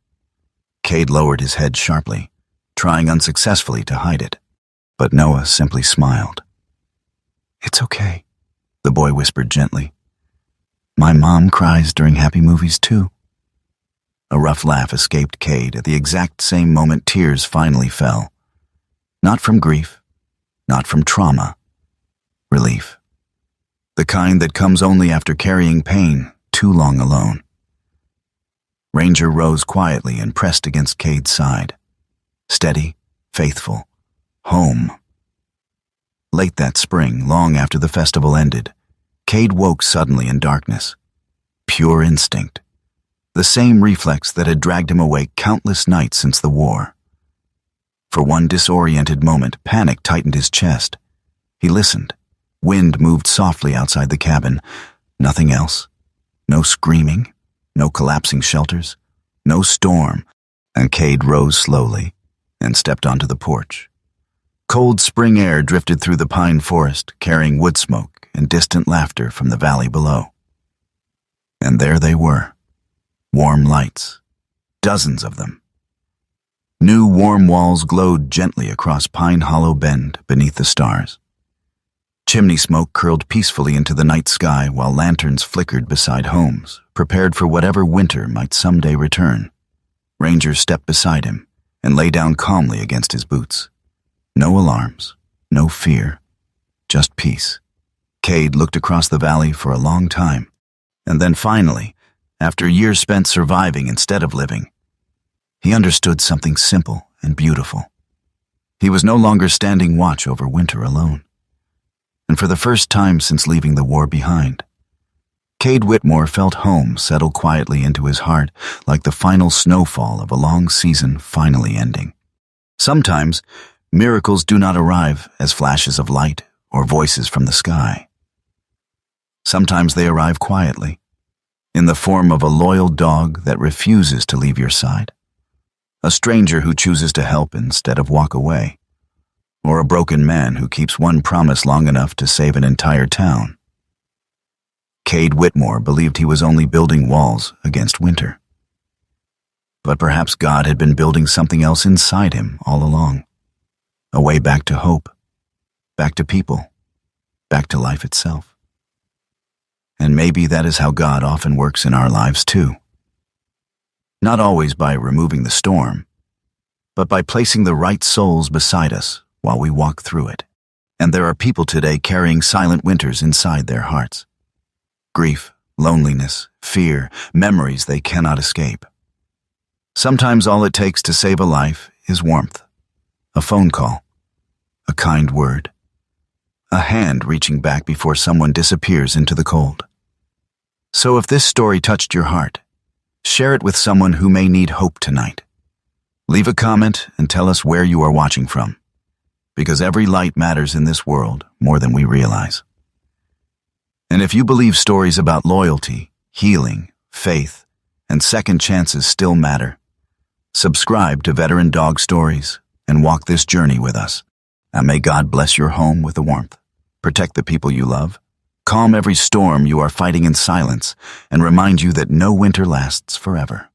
[SPEAKER 1] Cade lowered his head sharply, trying unsuccessfully to hide it. But Noah simply smiled. "It's okay," the boy whispered gently. "My mom cries during happy movies too." A rough laugh escaped Cade at the exact same moment tears finally fell. Not from grief, not from trauma. Relief. The kind that comes only after carrying pain too long alone. Ranger rose quietly and pressed against Cade's side. Steady, faithful, home. Late that spring, long after the festival ended, Cade woke suddenly in darkness. Pure instinct. The same reflex that had dragged him awake countless nights since the war. For one disoriented moment, panic tightened his chest. He listened. Wind moved softly outside the cabin. Nothing else. No screaming, no collapsing shelters, no storm, and Cade rose slowly and stepped onto the porch. Cold spring air drifted through the pine forest, carrying wood smoke and distant laughter from the valley below. And there they were. Warm lights. Dozens of them. New warm walls glowed gently across Pine Hollow Bend beneath the stars. Chimney smoke curled peacefully into the night sky while lanterns flickered beside homes, prepared for whatever winter might someday return. Ranger stepped beside him and lay down calmly against his boots. No alarms, no fear, just peace. Cade looked across the valley for a long time, and then finally, after years spent surviving instead of living, he understood something simple and beautiful. He was no longer standing watch over winter alone. And for the first time since leaving the war behind, Cade Whitmore felt home settle quietly into his heart like the final snowfall of a long season finally ending. Sometimes, miracles do not arrive as flashes of light or voices from the sky. Sometimes they arrive quietly, in the form of a loyal dog that refuses to leave your side, a stranger who chooses to help instead of walk away, or a broken man who keeps one promise long enough to save an entire town. Cade Whitmore believed he was only building walls against winter. But perhaps God had been building something else inside him all along. A way back to hope, back to people, back to life itself. And maybe that is how God often works in our lives too. Not always by removing the storm, but by placing the right souls beside us while we walk through it. And there are people today carrying silent winters inside their hearts. Grief, loneliness, fear, memories they cannot escape. Sometimes all it takes to save a life is warmth, a phone call, a kind word, a hand reaching back before someone disappears into the cold. So if this story touched your heart, share it with someone who may need hope tonight. Leave a comment and tell us where you are watching from, because every light matters in this world more than we realize. And if you believe stories about loyalty, healing, faith, and second chances still matter, subscribe to Veteran Dog Stories and walk this journey with us. And may God bless your home with the warmth, protect the people you love, calm every storm you are fighting in silence, and remind you that no winter lasts forever.